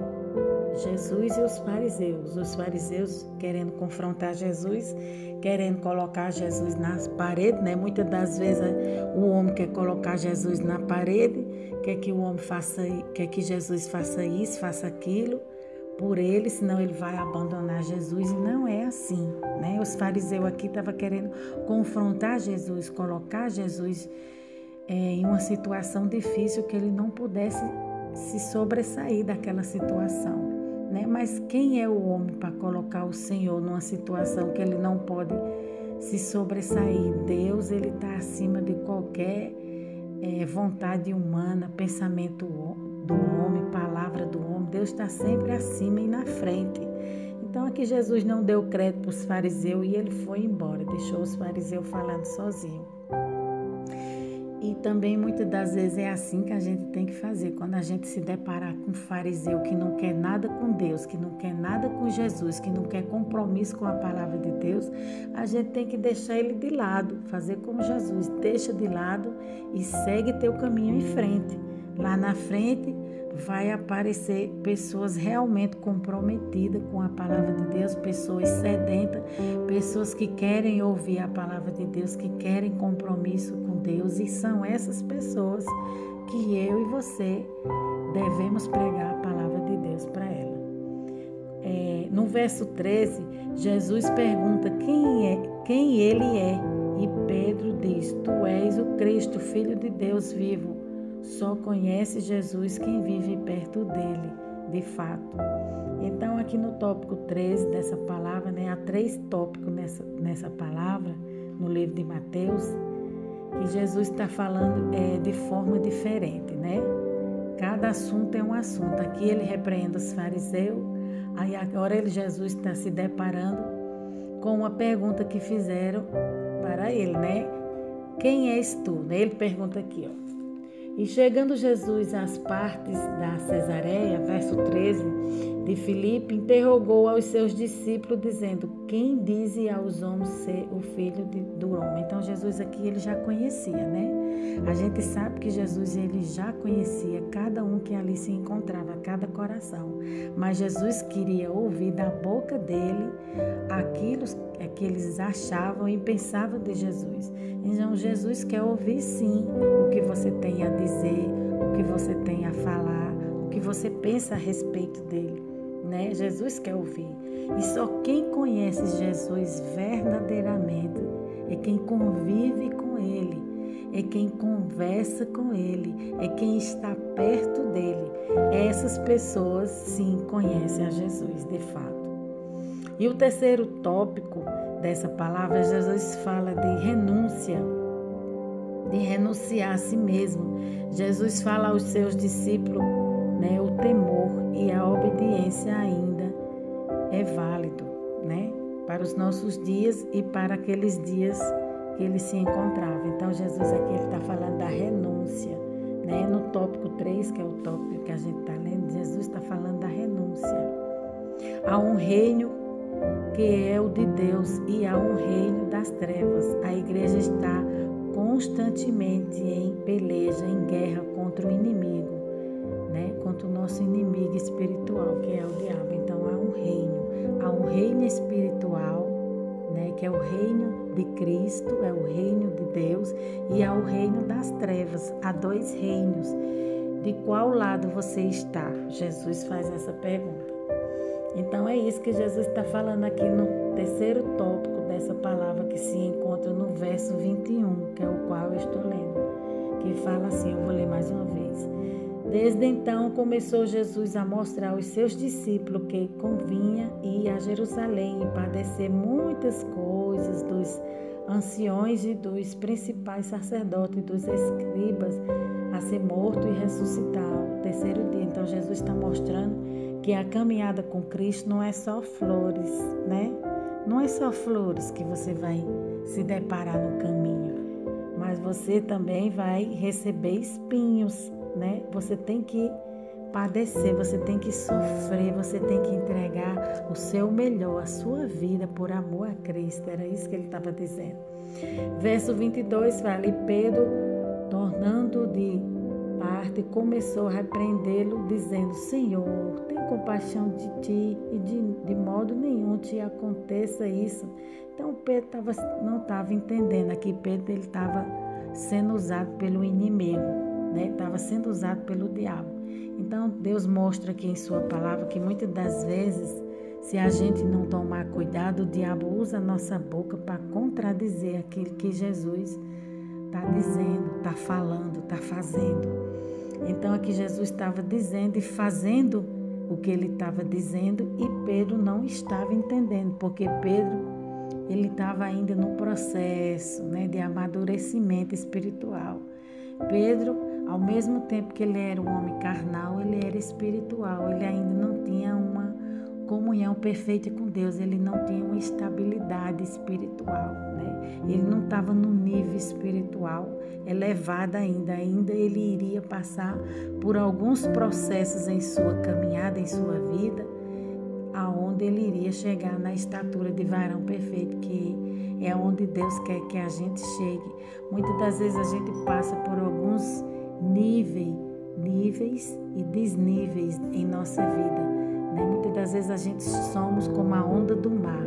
Jesus e os fariseus querendo confrontar Jesus, querendo colocar Jesus nas paredes, né? Muitas das vezes o homem quer colocar Jesus na parede, quer que o homem quer que Jesus faça isso, faça aquilo por ele, senão ele vai abandonar Jesus, e não é assim, né? Os fariseus aqui estavam querendo confrontar Jesus, colocar Jesus em uma situação difícil, que ele não pudesse se sobressair daquela situação, né? Mas quem é o homem para colocar o Senhor numa situação que ele não pode se sobressair? Deus, ele está acima de qualquer vontade humana, pensamento do homem, palavra do homem. Deus está sempre acima e na frente. Então aqui Jesus não deu crédito para os fariseus e ele foi embora, deixou os fariseus falando sozinho. E também muitas das vezes é assim que a gente tem que fazer. Quando a gente se deparar com um fariseu que não quer nada com Deus, que não quer nada com Jesus, que não quer compromisso com a palavra de Deus, a gente tem que deixar ele de lado, fazer como Jesus, deixa de lado e segue teu caminho em frente. Lá na frente vai aparecer pessoas realmente comprometidas com a palavra de Deus, pessoas sedentas, pessoas que querem ouvir a palavra de Deus, que querem compromisso com Deus, e são essas pessoas que eu e você devemos pregar a palavra de Deus para ela. No verso 13, Jesus pergunta quem ele é, e Pedro diz: Tu és o Cristo, Filho de Deus vivo. Só conhece Jesus quem vive perto dele, de fato. Então, aqui no tópico 13 dessa palavra, há 3 tópicos nessa palavra, no livro de Mateus, que Jesus está falando de forma diferente, Cada assunto é um assunto. Aqui ele repreende os fariseus, aí agora Jesus está se deparando com uma pergunta que fizeram para ele, Quem és tu? Ele pergunta aqui, E chegando Jesus às partes da Cesareia, verso 13, de Filipe, interrogou aos seus discípulos, dizendo: Quem dize aos homens ser o Filho do Homem? Então, Jesus aqui, ele já conhecia, A gente sabe que Jesus, ele já conhecia cada um que ali se encontrava, cada coração. Mas Jesus queria ouvir da boca dele aquilo que eles achavam e pensavam de Jesus. Então, Jesus quer ouvir, sim, o que você tem a dizer, o que você tem a falar, o que você pensa a respeito dele, Jesus quer ouvir. E só quem conhece Jesus verdadeiramente é quem convive com ele, é quem conversa com ele, é quem está perto dele. Essas pessoas, sim, conhecem a Jesus, de fato. E o terceiro tópico dessa palavra, Jesus fala de renúncia, de renunciar a si mesmo. Jesus fala aos seus discípulos, o temor e a obediência ainda é válido, para os nossos dias e para aqueles dias que ele se encontrava. Então, Jesus aqui está falando da renúncia, No tópico 3, que é o tópico que a gente está lendo, Jesus está falando da renúncia. Há um reino que é o de Deus e há um reino das trevas. A igreja está constantemente em peleja, em guerra contra o inimigo, contra o nosso inimigo espiritual, que é o diabo. Então, há um reino espiritual, que é o reino de Cristo, é o reino de Deus, e há o reino das trevas. Há 2 reinos. De qual lado você está? Jesus faz essa pergunta. Então, é isso que Jesus está falando aqui no terceiro tópico dessa palavra, que se encontra no verso 21, que é o qual eu estou lendo, que fala assim, eu vou ler mais uma vez. Desde então começou Jesus a mostrar aos seus discípulos que convinha ir a Jerusalém e padecer muitas coisas dos anciões e dos principais sacerdotes e dos escribas, a ser morto e ressuscitar ao terceiro dia. Então Jesus está mostrando que a caminhada com Cristo não é só flores, Não é só flores que você vai se deparar no caminho, mas você também vai receber espinhos, Você tem que padecer, você tem que sofrer, você tem que entregar o seu melhor, a sua vida por amor a Cristo. Era isso que ele estava dizendo. Verso 22 fala: E Pedro, tornando de parte, começou a repreendê-lo, dizendo: Senhor, tem compaixão de ti e de modo nenhum te aconteça isso. Então Pedro não estava entendendo. Aqui Pedro estava sendo usado pelo inimigo, estava sendo usado pelo diabo. Então Deus mostra aqui em sua palavra que muitas das vezes, se a gente não tomar cuidado, o diabo usa a nossa boca para contradizer aquilo que Jesus está dizendo, está falando, está fazendo. Então aqui Jesus estava dizendo e fazendo o que ele estava dizendo, e Pedro não estava entendendo, porque Pedro, ele estava ainda no processo, de amadurecimento espiritual. Pedro, ao mesmo tempo que ele era um homem carnal, ele era espiritual, ele ainda não tinha uma comunhão perfeita com Deus, ele não tinha uma estabilidade espiritual, Ele não estava no nível espiritual elevado ainda ele iria passar por alguns processos em sua caminhada, em sua vida, aonde ele iria chegar na estatura de varão perfeito, que é onde Deus quer que a gente chegue. Muitas das vezes a gente passa por alguns níveis níveis e desníveis em nossa vida, né? Muitas das vezes a gente somos como a onda do mar.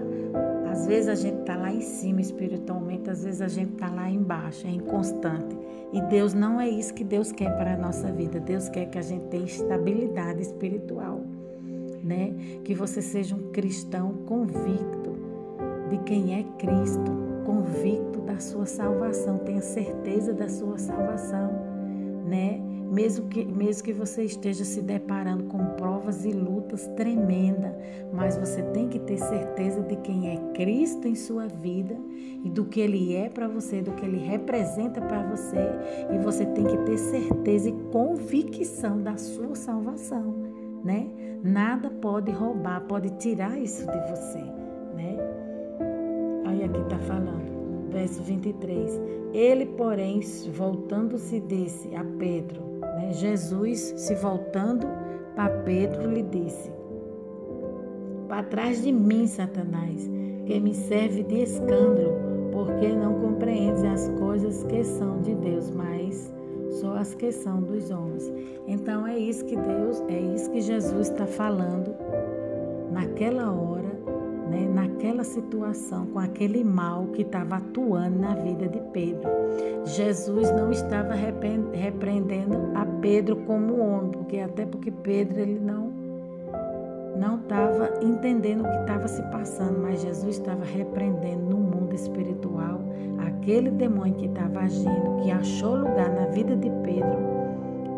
Às vezes a gente está lá em cima espiritualmente, às vezes a gente está lá embaixo, é inconstante. E Deus não é isso que Deus quer para a nossa vida. Deus quer que a gente tenha estabilidade espiritual, né? Que você seja um cristão convicto de quem é Cristo, convicto da sua salvação, tenha certeza da sua salvação, né? Mesmo que você esteja se deparando com provas e lutas tremendas, mas você tem que ter certeza de quem é Cristo em sua vida e do que Ele é para você, do que Ele representa para você, e você tem que ter certeza e convicção da sua salvação, né? Nada pode roubar, pode tirar isso de você, né? Aí aqui está falando, verso 23. Ele, porém, voltando-se, disse a Pedro, né? Jesus, se voltando para Pedro, lhe disse: para trás de mim, Satanás, que me serve de escândalo, porque não compreendes as coisas que são de Deus, mas só as que são dos homens. Então é isso que Jesus está falando naquela hora, né, naquela situação, com aquele mal que estava atuando na vida de Pedro. Jesus não estava repreendendo a Pedro como homem, porque Pedro ele não estava entendendo o que estava se passando, mas Jesus estava repreendendo no mundo espiritual aquele demônio que estava agindo, que achou lugar na vida de Pedro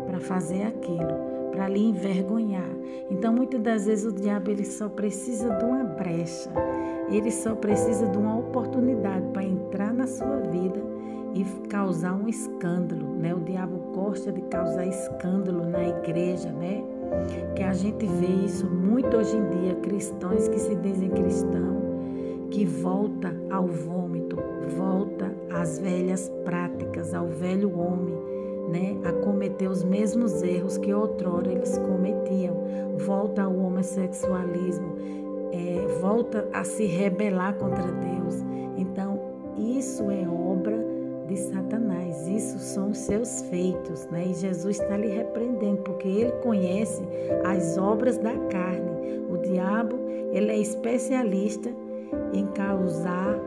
para fazer aquilo, para lhe envergonhar. Então, muitas das vezes o diabo ele só precisa de uma brecha, ele só precisa de uma oportunidade para entrar na sua vida e causar um escândalo, né? O diabo gosta de causar escândalo na igreja, né? Que a gente vê isso muito hoje em dia, cristãos que se dizem cristãos, que volta ao vômito, volta às velhas práticas, ao velho homem, né, a cometer os mesmos erros que outrora eles cometiam, volta ao homossexualismo, volta a se rebelar contra Deus. Então, isso é obra de Satanás, isso são os seus feitos, né? E Jesus está lhe repreendendo, porque ele conhece as obras da carne. O diabo, ele é especialista em causar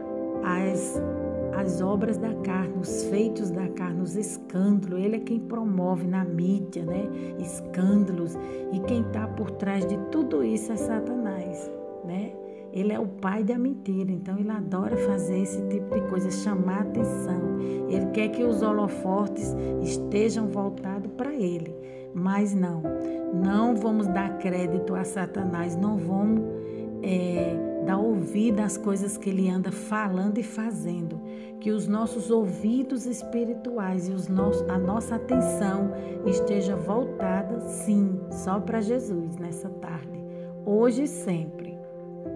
as obras da carne, os feitos da carne, os escândalos. Ele é quem promove na mídia, né, escândalos. E quem está por trás de tudo isso é Satanás, né? Ele é o pai da mentira, então ele adora fazer esse tipo de coisa, chamar atenção. Ele quer que os holofotes estejam voltados para ele, mas não vamos dar crédito a Satanás, não vamos dar ouvido às coisas que ele anda falando e fazendo. Que os nossos ouvidos espirituais e a nossa atenção esteja voltada, sim, só para Jesus nessa tarde, hoje e sempre,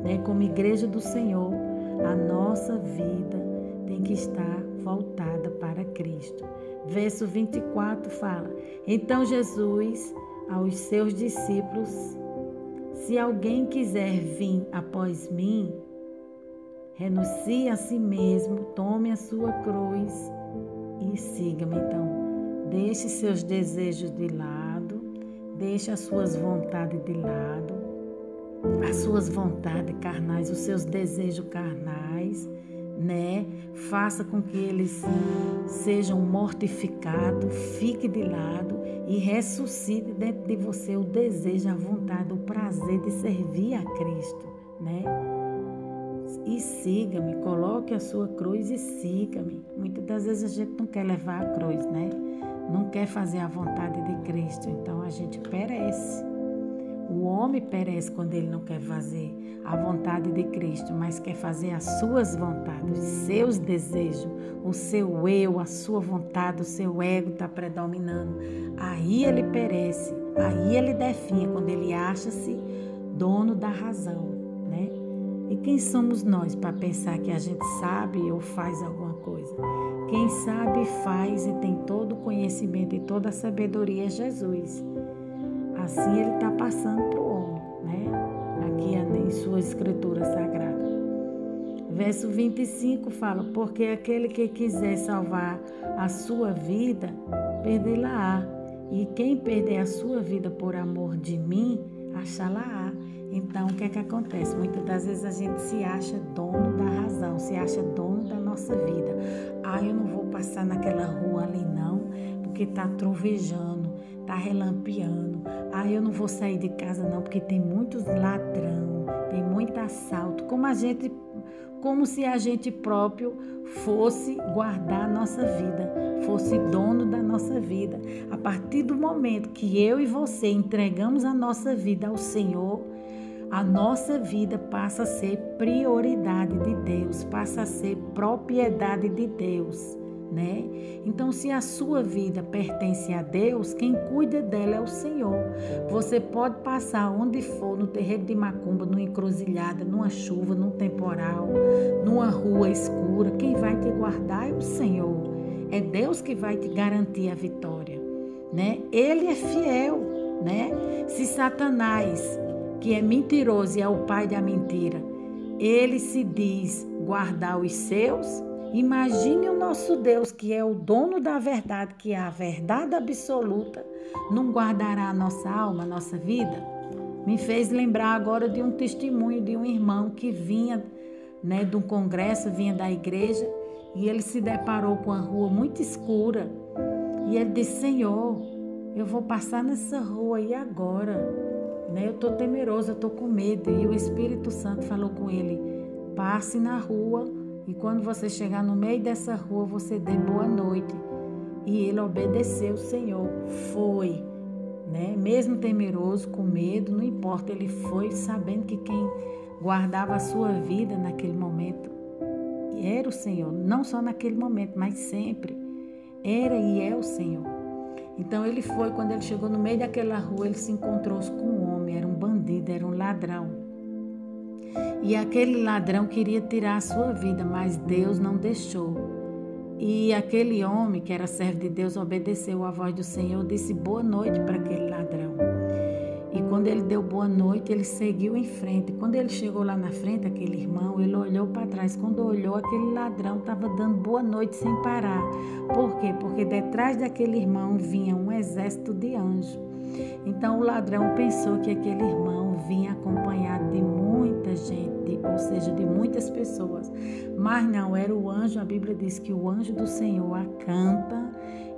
né? Como igreja do Senhor, a nossa vida tem que estar voltada para Cristo. Verso 24 fala: então Jesus aos seus discípulos: se alguém quiser vir após mim, renuncie a si mesmo, tome a sua cruz e siga-me. Então, deixe seus desejos de lado, deixe as suas vontades de lado, as suas vontades carnais, os seus desejos carnais, né? Faça com que eles sejam mortificados, fique de lado e ressuscite dentro de você o desejo, a vontade, o prazer de servir a Cristo, né? E siga-me, coloque a sua cruz e siga-me. Muitas das vezes a gente não quer levar a cruz, né? Não quer fazer a vontade de Cristo, então a gente perece. O homem perece quando ele não quer fazer a vontade de Cristo, mas quer fazer as suas vontades, os seus desejos, o seu eu, a sua vontade, o seu ego está predominando. Aí ele perece, aí ele definha, quando ele acha-se dono da razão, né? E quem somos nós para pensar que a gente sabe ou faz alguma coisa? Quem sabe, faz e tem todo o conhecimento e toda a sabedoria é Jesus. Assim ele está passando para o homem, né? Aqui em sua escritura sagrada. Verso 25 fala: porque aquele que quiser salvar a sua vida, perdê-la-á. E quem perder a sua vida por amor de mim, achá-la-á. Então, o que é que acontece? Muitas das vezes a gente se acha dono da razão, se acha dono da nossa vida. Eu não vou passar naquela rua ali não, porque tá trovejando, tá relampeando. Eu não vou sair de casa não, porque tem muitos ladrão, tem muito assalto. Como se a gente próprio fosse guardar a nossa vida, fosse dono da nossa vida. A partir do momento que eu e você entregamos a nossa vida ao Senhor, a nossa vida passa a ser prioridade de Deus, passa a ser propriedade de Deus, né? Então, se a sua vida pertence a Deus, quem cuida dela é o Senhor. Você pode passar onde for, no terreiro de macumba, numa encruzilhada, numa chuva, num temporal, numa rua escura, quem vai te guardar é o Senhor. É Deus que vai te garantir a vitória, né? Ele é fiel, né? Se Satanás, que é mentiroso e é o pai da mentira, ele se diz guardar os seus, imagine o nosso Deus, que é o dono da verdade, que é a verdade absoluta, não guardará a nossa alma, a nossa vida? Me fez lembrar agora de um testemunho de um irmão que vinha, né, de um congresso, vinha da igreja, e ele se deparou com a rua muito escura, e ele disse: Senhor, eu vou passar nessa rua e agora? Eu estou temeroso, eu estou com medo. E o Espírito Santo falou com ele: passe na rua e quando você chegar no meio dessa rua, você dê boa noite. E ele obedeceu o Senhor, foi, né? Mesmo temeroso, com medo, não importa, ele foi sabendo que quem guardava a sua vida naquele momento era o Senhor. Não só naquele momento, mas sempre. Era e é o Senhor. Então ele foi, quando ele chegou no meio daquela rua, ele se encontrou com um homem, era um bandido, era um ladrão. E aquele ladrão queria tirar a sua vida, mas Deus não deixou. E aquele homem, que era servo de Deus, obedeceu à voz do Senhor, disse boa noite para aquele ladrão. E quando ele deu boa noite, ele seguiu em frente. Quando ele chegou lá na frente, aquele irmão, ele olhou para trás. Quando olhou, aquele ladrão estava dando boa noite sem parar. Por quê? Porque detrás daquele irmão vinha um exército de anjos. Então o ladrão pensou que aquele irmão vinha acompanhado de muita gente, ou seja, de muitas pessoas. Mas não, era o anjo. A Bíblia diz que o anjo do Senhor acampa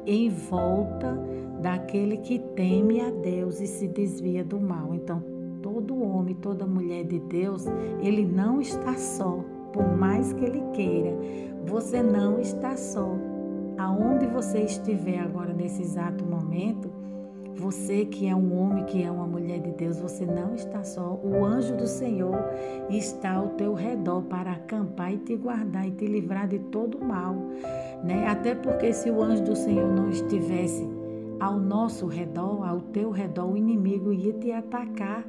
em volta daquele que teme a Deus e se desvia do mal. Então, todo homem, toda mulher de Deus, ele não está só, por mais que ele queira. Você não está só. Aonde você estiver agora, nesse exato momento, você que é um homem, que é uma mulher de Deus, você não está só. O anjo do Senhor está ao teu redor para acampar e te guardar e te livrar de todo o mal, né? Até porque se o anjo do Senhor não estivesse ao nosso redor, ao teu redor, o inimigo ia te atacar,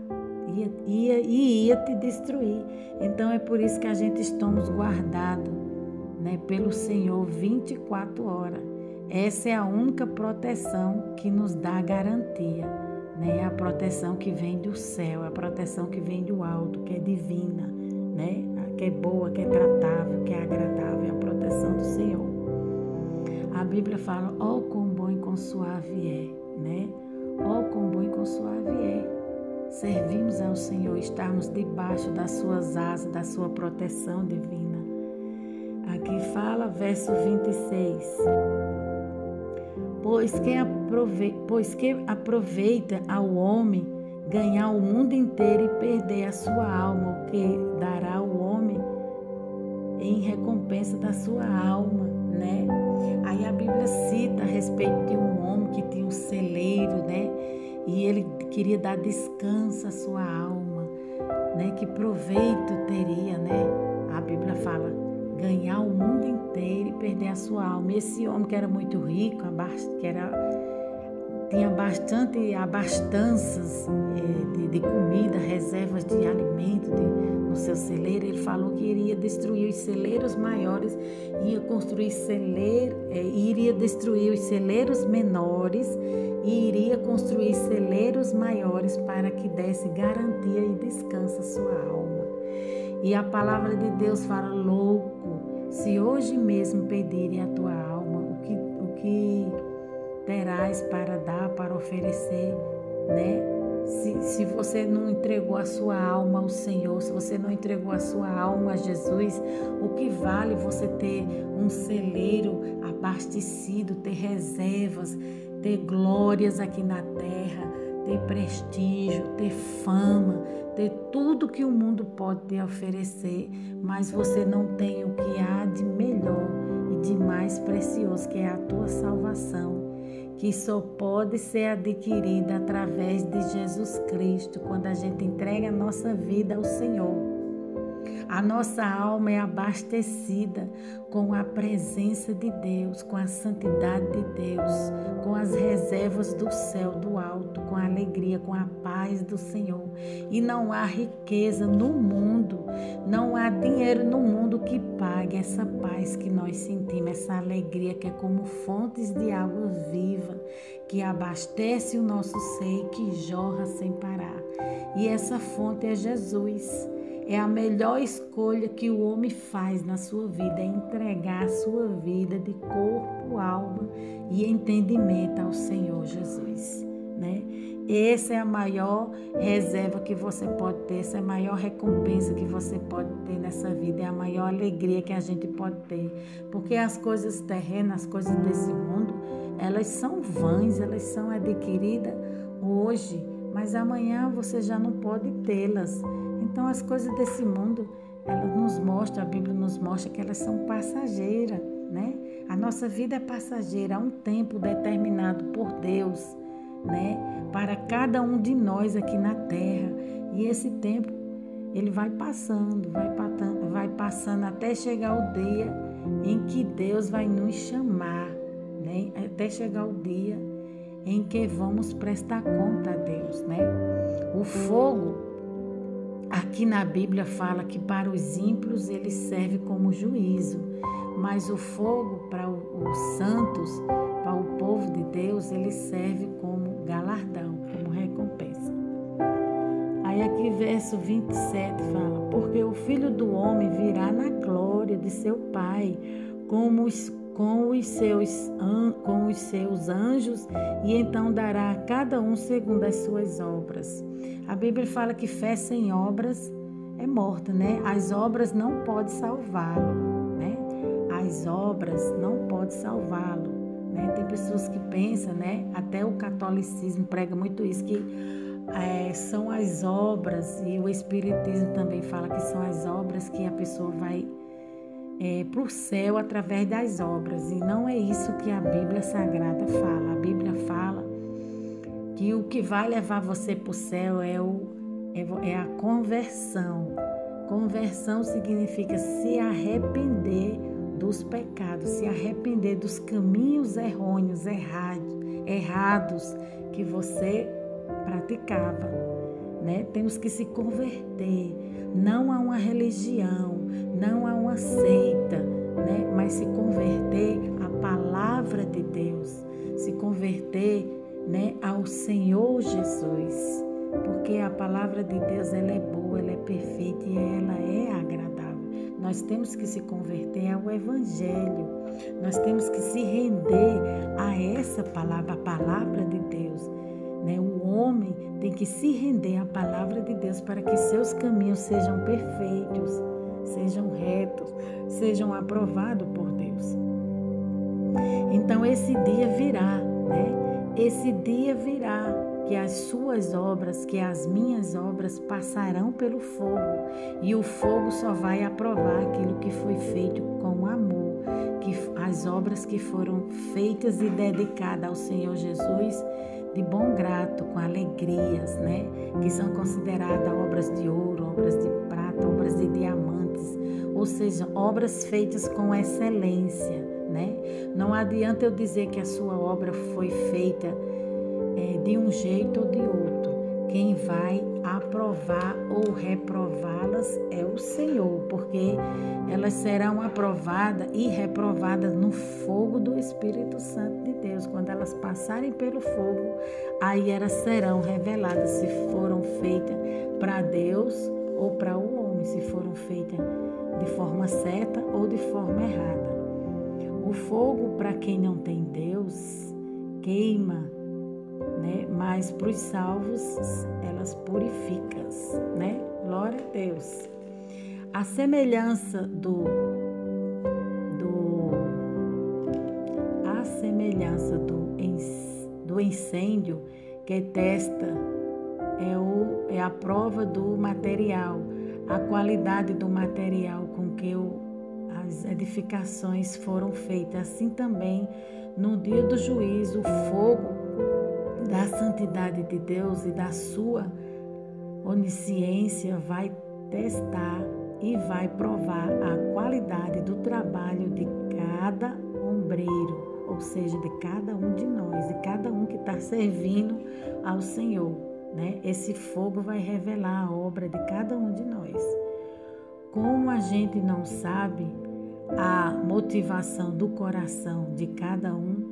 ia te destruir. Então é por isso que a gente estamos guardados, né, pelo Senhor 24 horas. Essa é a única proteção que nos dá garantia, né? A proteção que vem do céu, a proteção que vem do alto, que é divina, né? Que é boa, que é tratável, que é agradável, é a proteção do Senhor. A Bíblia fala: ó, quão bom e quão suave é, né? Ó, quão bom e quão suave é servirmos ao Senhor, estarmos debaixo das suas asas, da sua proteção divina. Aqui fala, verso 26. Pois que aproveita ao homem ganhar o mundo inteiro e perder a sua alma, o que dará o homem em recompensa da sua alma, né? Aí a Bíblia cita a respeito de um homem que tinha um celeiro, né? E ele queria dar descanso à sua alma, né? Que proveito teria, né? A Bíblia fala: ganhar o mundo inteiro e perder a sua alma. Esse homem que era muito rico, tinha bastante abastanças de comida, reservas de alimento no seu celeiro. Ele falou que iria destruir os celeiros maiores, iria destruir os celeiros menores e iria construir celeiros maiores para que desse garantia e descanso à sua alma. E a palavra de Deus fala: louco, se hoje mesmo pedirem a tua alma, o que terás para dar, para oferecer, né? Se você não entregou a sua alma ao Senhor, se você não entregou a sua alma a Jesus, o que vale você ter um celeiro abastecido, ter reservas, ter glórias aqui na terra, ter prestígio, ter fama, ter tudo que o mundo pode te oferecer, mas você não tem o que há de melhor e de mais precioso, que é a tua salvação, que só pode ser adquirida através de Jesus Cristo, quando a gente entrega a nossa vida ao Senhor. A nossa alma é abastecida com a presença de Deus, com a santidade de Deus, com as reservas do céu, do alto, com a alegria, com a paz do Senhor. E não há riqueza no mundo, não há dinheiro no mundo que pague essa paz que nós sentimos, essa alegria que é como fontes de água viva, que abastece o nosso ser e que jorra sem parar. E essa fonte é Jesus. É a melhor escolha que o homem faz na sua vida, é entregar a sua vida de corpo, alma e entendimento ao Senhor Jesus, né? Essa é a maior reserva que você pode ter, essa é a maior recompensa que você pode ter nessa vida, é a maior alegria que a gente pode ter, porque as coisas terrenas, as coisas desse mundo, elas são vãs, elas são adquiridas hoje, mas amanhã você já não pode tê-las. Então, as coisas desse mundo, elas nos mostram, a Bíblia nos mostra que elas são passageiras, né? A nossa vida é passageira, há um tempo determinado por Deus, né? Para cada um de nós aqui na terra. E esse tempo, ele vai passando até chegar o dia em que Deus vai nos chamar, né? Até chegar o dia em que vamos prestar conta a Deus, né? O fogo, aqui na Bíblia fala que para os ímpios ele serve como juízo, mas o fogo para os santos, para o povo de Deus, ele serve como galardão, como recompensa. Aí aqui verso 27 fala: porque o Filho do Homem virá na glória de seu Pai, com os seus anjos, e então dará a cada um segundo as suas obras. A Bíblia fala que fé sem obras é morta, né? As obras não podem salvá-lo, né? As obras não podem salvá-lo, né? Tem pessoas que pensam, né? Até o catolicismo prega muito isso, que são as obras, e o espiritismo também fala que são as obras que a pessoa vai para o céu através das obras, e não é isso que a Bíblia Sagrada fala. A Bíblia fala que o que vai levar você para o céu é a conversão. Conversão significa se arrepender dos pecados, se arrepender dos caminhos errôneos, errados que você praticava, né? Temos que se converter, não a uma religião, não a uma seita, né? Mas se converter à palavra de Deus, se converter, né, ao Senhor Jesus, porque a palavra de Deus, ela é boa, ela é perfeita e ela é agradável. Nós temos que se converter ao Evangelho, nós temos que se render a essa palavra, a palavra de Deus, né? O homem tem que se render à palavra de Deus para que seus caminhos sejam perfeitos, sejam retos, sejam aprovados por Deus. Então esse dia virá, né? Esse dia virá que as suas obras, que as minhas obras passarão pelo fogo, e o fogo só vai aprovar aquilo que foi feito com amor, que as obras que foram feitas e dedicadas ao Senhor Jesus de bom grato, com alegrias, né? Que são consideradas obras de ouro, obras de prata, obras de diamantes, ou seja, obras feitas com excelência, né? Não adianta eu dizer que a sua obra foi feita de um jeito ou de outro. Quem vai aprovar ou reprová-las é o Senhor, porque elas serão aprovadas e reprovadas no fogo do Espírito Santo de Deus. Quando elas passarem pelo fogo, aí elas serão reveladas se foram feitas para Deus ou para o homem, se foram feitas de forma certa ou de forma errada. O fogo, para quem não tem Deus, queima, né? Mas para os salvos elas purificam, né? Glória a Deus. A semelhança do incêndio que testa é a prova do material, a qualidade do material com que as edificações foram feitas. Assim também, no dia do juízo, o fogo da santidade de Deus e da sua onisciência vai testar e vai provar a qualidade do trabalho de cada ombreiro, ou seja, de cada um de nós, de cada um que está servindo ao Senhor, né? Esse fogo vai revelar a obra de cada um de nós. Como a gente não sabe a motivação do coração de cada um,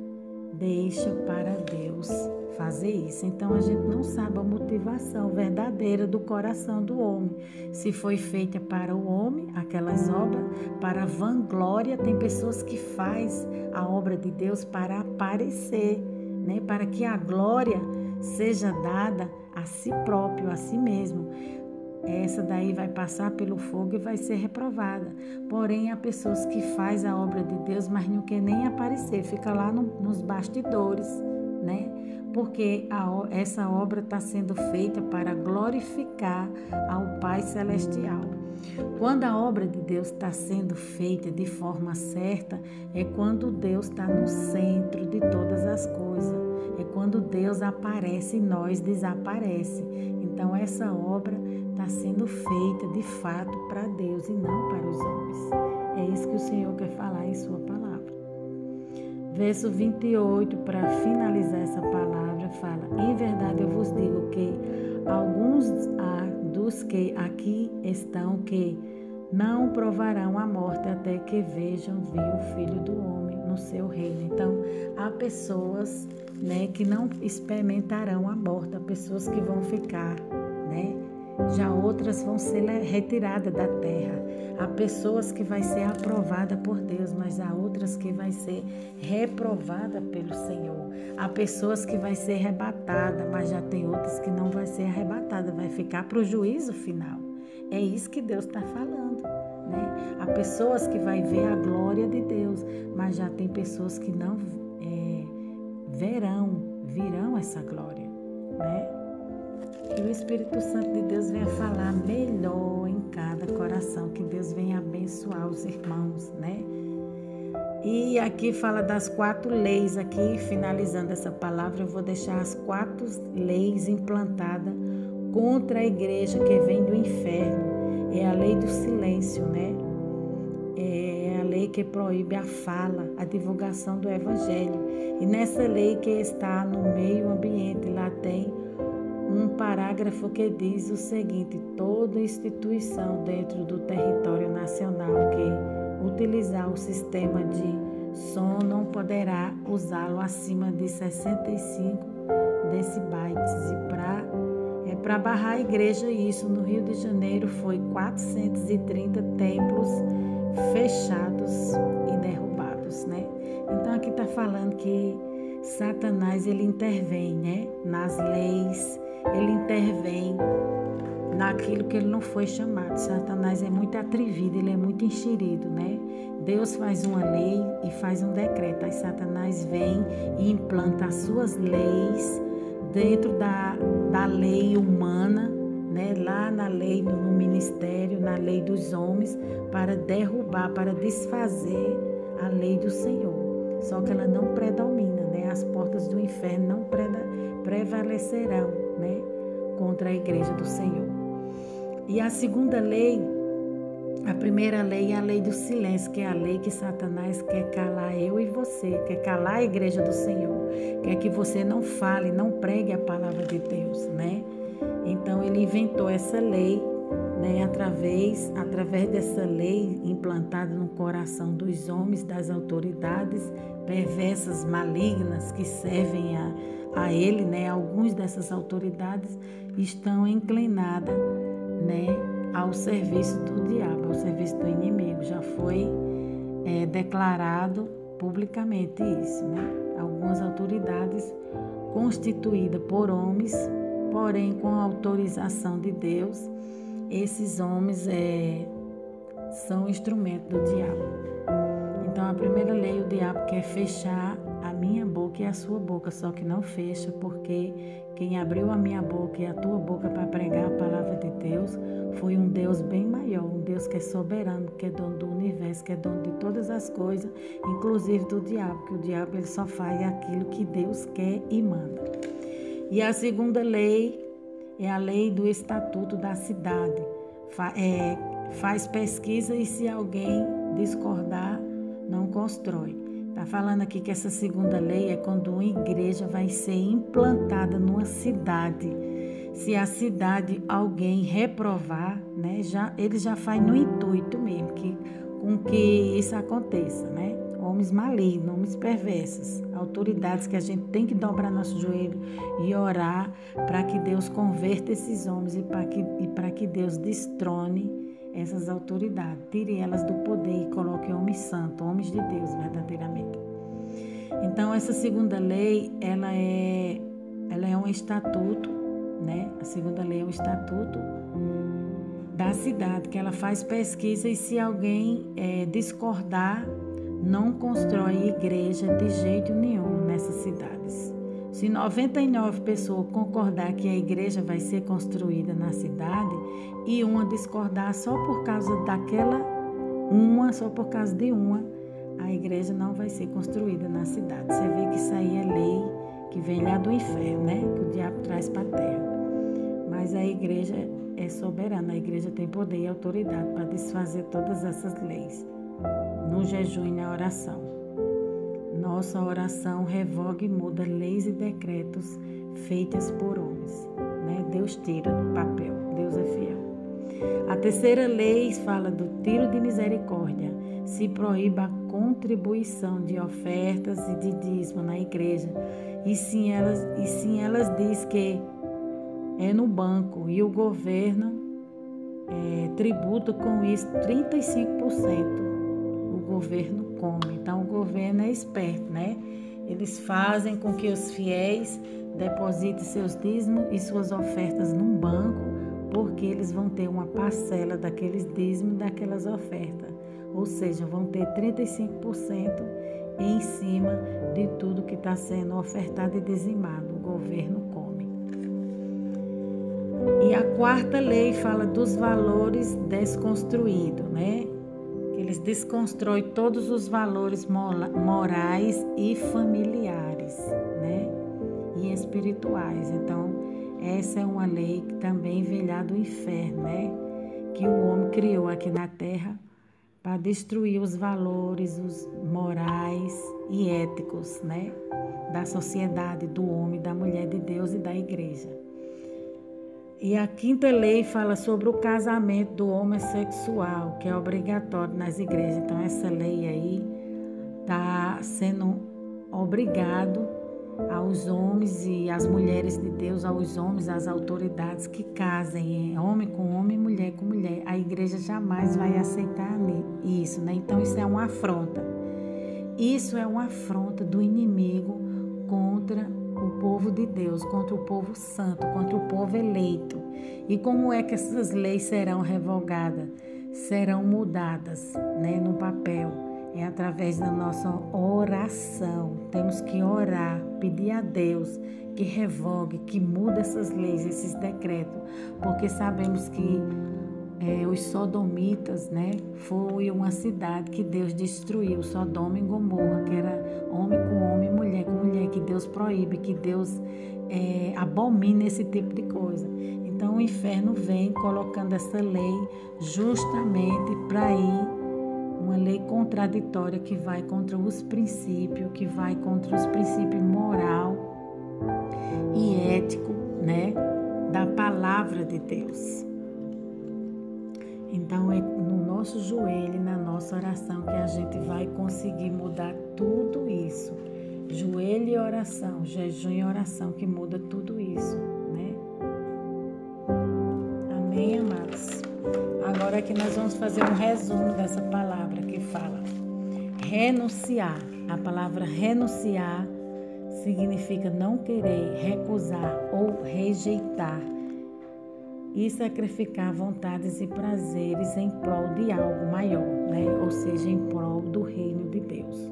deixa para Deus fazer isso. Então a gente não sabe a motivação verdadeira do coração do homem. Se foi feita para o homem, aquelas obras, para vanglória. Tem pessoas que faz a obra de Deus para aparecer, né? Para que a glória seja dada a si próprio, a si mesmo. Essa daí vai passar pelo fogo e vai ser reprovada. Porém, há pessoas que faz a obra de Deus, mas não quer nem aparecer, fica lá nos bastidores, né? Porque essa obra está sendo feita para glorificar ao Pai Celestial. Quando a obra de Deus está sendo feita de forma certa, é quando Deus está no centro de todas as coisas. É quando Deus aparece e nós desaparece. Então, essa obra está sendo feita de fato para Deus e não para os homens. É isso que o Senhor quer falar em sua palavra. Verso 28, para finalizar essa palavra, fala: em verdade eu vos digo que alguns dos que aqui estão que não provarão a morte até que vejam vir o Filho do Homem no seu reino. Então, há pessoas, né, que não experimentarão a morte, há pessoas que vão ficar, né? Já outras vão ser retiradas da terra. Há pessoas que vai ser aprovada por Deus, mas há outras que vai ser reprovada pelo Senhor. Há pessoas que vai ser arrebatada, mas já tem outras que não vai ser arrebatada, vai ficar para o juízo final. É isso que Deus está falando, né? Há pessoas que vai ver a glória de Deus, mas já tem pessoas que não virão essa glória, né? Que o Espírito Santo de Deus venha falar melhor em cada coração, que Deus venha abençoar os irmãos, né? E aqui fala das 4 leis, aqui finalizando essa palavra, eu vou deixar as 4 leis implantadas contra a igreja que vem do inferno. É a lei do silêncio, né? É a lei que proíbe a fala, a divulgação do evangelho. E nessa lei que está no meio ambiente, lá tem um parágrafo que diz o seguinte: toda instituição dentro do território nacional que utilizar o sistema de som não poderá usá-lo acima de 65 decibéis. E para barrar a igreja, isso no Rio de Janeiro foi 430 templos fechados e derrubados, né? Então aqui está falando que Satanás ele intervém, né, nas leis. Ele intervém naquilo que ele não foi chamado. Satanás é muito atrevido, ele é muito enxerido, né? Deus faz uma lei e faz um decreto. Aí Satanás vem e implanta as suas leis dentro da lei humana, né? Lá na lei, no ministério, na lei dos homens, para derrubar, para desfazer a lei do Senhor. Só que ela não predomina, né? As portas do inferno não prevalecerão, né, contra a igreja do Senhor. E a segunda lei, a primeira lei é a lei do silêncio, que é a lei que Satanás quer calar eu e você, quer calar a igreja do Senhor, quer que você não fale, não pregue a palavra de Deus, né? Então ele inventou essa lei, né, através dessa lei implantada no coração dos homens, das autoridades perversas, malignas que servem a ele, né? Algumas dessas autoridades estão inclinadas, né, ao serviço do diabo, ao serviço do inimigo. Já foi declarado publicamente isso, né? Algumas autoridades constituídas por homens, porém com a autorização de Deus, esses homens são instrumento do diabo. Então, a primeira lei, o diabo quer fechar a minha boca e a sua boca, só que não fecha, porque quem abriu a minha boca e a tua boca para pregar a palavra de Deus foi um Deus bem maior, um Deus que é soberano, que é dono do universo, que é dono de todas as coisas, inclusive do diabo, que o diabo ele só faz aquilo que Deus quer e manda. E a segunda lei é a lei do estatuto da cidade. Faz pesquisa e se alguém discordar, não constrói. Está falando aqui que essa segunda lei é quando uma igreja vai ser implantada numa cidade. Se a cidade alguém reprovar, né, ele já faz no intuito mesmo, com que isso aconteça, né? Homens malignos, homens perversos, autoridades que a gente tem que dobrar nosso joelho e orar para que Deus converta esses homens e para que Deus destrone essas autoridades, tire elas do poder e coloque homens santos, homens de Deus verdadeiramente. Então, essa segunda lei, ela é um estatuto, né? A segunda lei é um estatuto da cidade, que ela faz pesquisa e se alguém discordar, não constrói igreja de jeito nenhum nessas cidades. Se 99 pessoas concordar que a igreja vai ser construída na cidade e uma discordar só por causa de uma, a igreja não vai ser construída na cidade. Você vê que isso aí é lei que vem lá do inferno, né? Que o diabo traz para a terra. Mas a igreja é soberana, a igreja tem poder e autoridade para desfazer todas essas leis, no jejum e na oração. Nossa oração revoga e muda leis e decretos feitas por homens, né? Deus tira do papel, Deus é fiel. A terceira lei fala do tiro de misericórdia. Se proíbe a contribuição de ofertas e de dízimo na igreja. E sim elas diz que é no banco e o governo tributa com isso 35%. O governo come. Então, o governo é esperto, né? Eles fazem com que os fiéis depositem seus dízimos e suas ofertas num banco, porque eles vão ter uma parcela daqueles dízimos, daquelas ofertas. Ou seja, vão ter 35% em cima de tudo que está sendo ofertado e dizimado. O governo come. E a quarta lei fala dos valores desconstruídos, né? Eles desconstroem todos os valores morais e familiares, né? E espirituais. Então, essa é uma lei que também vem lá do inferno, né? Que o homem criou aqui na terra para destruir os valores, os morais e éticos, né? Da sociedade, do homem, da mulher de Deus e da igreja. E a quinta lei fala sobre o casamento do homossexual, que é obrigatório nas igrejas. Então, essa lei aí está sendo obrigado aos homens e às mulheres de Deus, aos homens, às autoridades que casem, homem com homem, mulher com mulher. A igreja jamais vai aceitar isso, né? Então, isso é uma afronta. Isso é uma afronta do inimigo contra o povo de Deus, contra o povo santo, contra o povo eleito. E como é que essas leis serão revogadas? Serão mudadas, né, no papel. É através da nossa oração. Temos que orar, pedir a Deus que revogue, que mude essas leis, esses decretos. Porque sabemos que os sodomitas, né, foi uma cidade que Deus destruiu, Sodoma e Gomorra, que era homem com homem, mulher com mulher, que Deus proíbe, que Deus abomina esse tipo de coisa. Então o inferno vem colocando essa lei justamente para ir uma lei contraditória que vai contra os princípios, que vai contra os princípios moral e ético, né, da palavra de Deus. Então, é no nosso joelho, na nossa oração, que a gente vai conseguir mudar tudo isso. Joelho e oração, jejum e oração, que muda tudo isso, né? Amém, amados? Agora aqui nós vamos fazer um resumo dessa palavra que fala renunciar. A palavra renunciar significa não querer, recusar ou rejeitar e sacrificar vontades e prazeres em prol de algo maior, né? Ou seja, em prol do reino de Deus.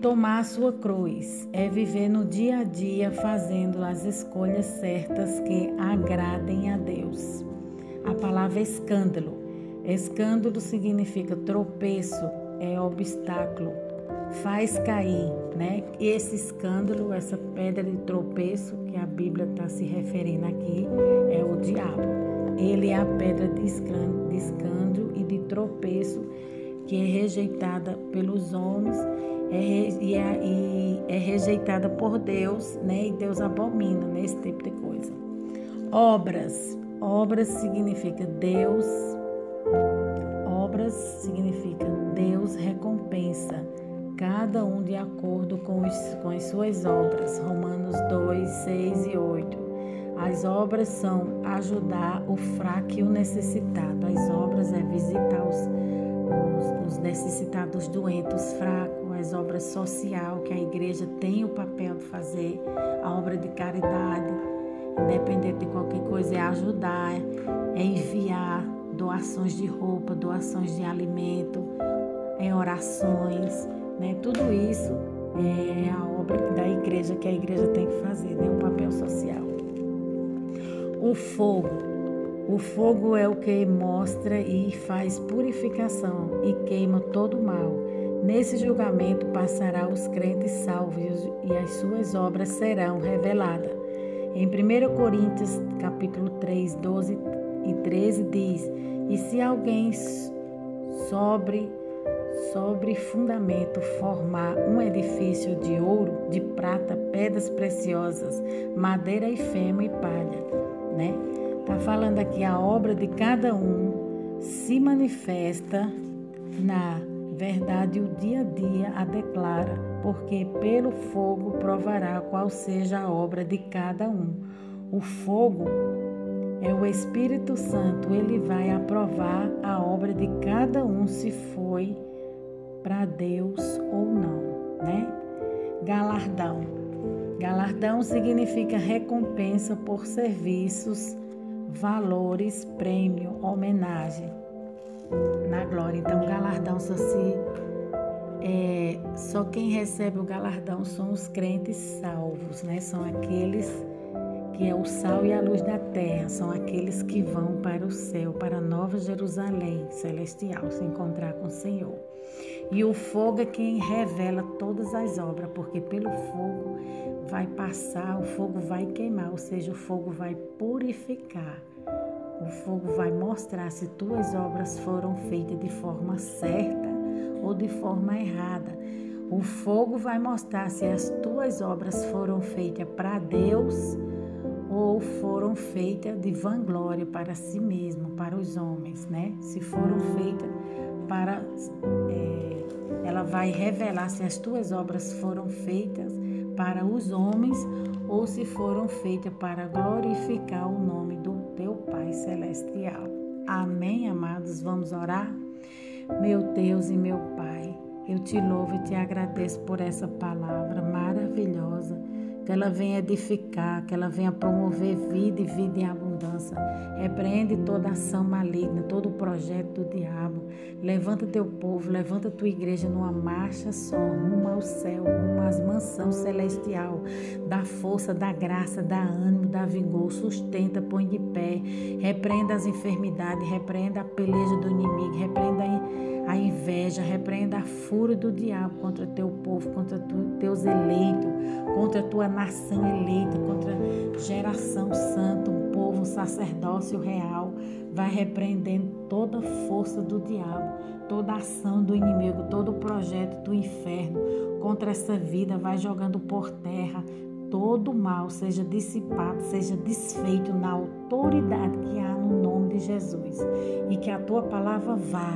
Tomar a sua cruz é viver no dia a dia fazendo as escolhas certas que agradem a Deus. A palavra escândalo. Escândalo significa tropeço, é obstáculo, faz cair, né? Esse escândalo, essa pedra de tropeço que a Bíblia está se referindo aqui, é o diabo. Ele é a pedra de escândalo e de tropeço que é rejeitada pelos homens é rejeitada por Deus, né? E Deus abomina nesse tipo de coisa. Obras. Obras significa Deus recompensa cada um de acordo com as suas obras. Romanos 2, 6 e 8. As obras são ajudar o fraco e o necessitado. As obras é visitar os necessitados, doentes, fracos. As obras social, que a igreja tem o papel de fazer. A obra de caridade, independente de qualquer coisa, é ajudar, é enviar doações de roupa, doações de alimento, orações, né? Tudo isso é a obra da igreja, que a igreja tem que fazer, né? Um papel social. O fogo é o que mostra e faz purificação e queima todo o mal. Nesse julgamento passará os crentes salvos e as suas obras serão reveladas. Em 1 Coríntios capítulo 3, 12 e 13 diz: e se alguém sobre fundamento formar um edifício de ouro, de prata, pedras preciosas, madeira e feno e palha, né? Tá falando aqui, a obra de cada um se manifesta na verdade, o dia a dia a declara, porque pelo fogo provará qual seja a obra de cada um. O fogo é o Espírito Santo, ele vai aprovar a obra de cada um, se foi para Deus ou não, né? Galardão. Galardão significa recompensa por serviços, valores, prêmio, homenagem na glória. Então, o galardão só quem recebe o galardão são os crentes salvos, né? São aqueles que é o sal e a luz da terra, são aqueles que vão para o céu, para a Nova Jerusalém celestial, se encontrar com o Senhor. E o fogo é quem revela todas as obras, porque pelo fogo vai passar, o fogo vai queimar, ou seja, o fogo vai purificar. O fogo vai mostrar se tuas obras foram feitas de forma certa ou de forma errada. O fogo vai mostrar se as tuas obras foram feitas para Deus ou foram feitas de vanglória para si mesmo, para os homens, né? Se foram feitas para... ela vai revelar se as tuas obras foram feitas para os homens ou se foram feitas para glorificar o nome do teu Pai Celestial. Amém, amados? Vamos orar? Meu Deus e meu Pai, eu te louvo e te agradeço por essa palavra maravilhosa, que ela venha edificar, que ela venha promover vida e vida em abundância. Repreende toda ação maligna, todo o projeto do diabo. Levanta teu povo, levanta tua igreja numa marcha só, rumo ao céu, rumo às mansões celestial. Dá força, dá graça, dá ânimo, dá vigor, sustenta, põe de pé. Repreenda as enfermidades, repreenda a peleja do inimigo, repreenda a inveja, repreenda a fúria do diabo contra teu povo, contra teus eleitos, contra a tua nação eleita, contra a geração santa, um povo, um sacerdócio real. Vai repreendendo toda a força do diabo, toda a ação do inimigo, todo o projeto do inferno contra essa vida. Vai jogando por terra todo o mal, seja dissipado, seja desfeito na autoridade que há no nome de Jesus. E que a tua palavra vá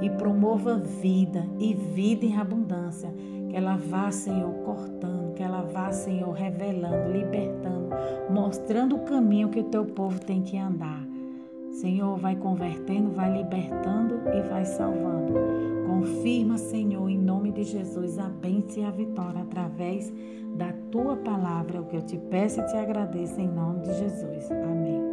e promova vida e vida em abundância. Que ela vá, Senhor, cortando, que ela vá, Senhor, revelando, libertando, mostrando o caminho que o teu povo tem que andar. Senhor, vai convertendo, vai libertando e vai salvando. Confirma, Senhor, em nome nome de Jesus, a bênção e a vitória através da tua palavra, é o que eu te peço e te agradeço em nome de Jesus. Amém.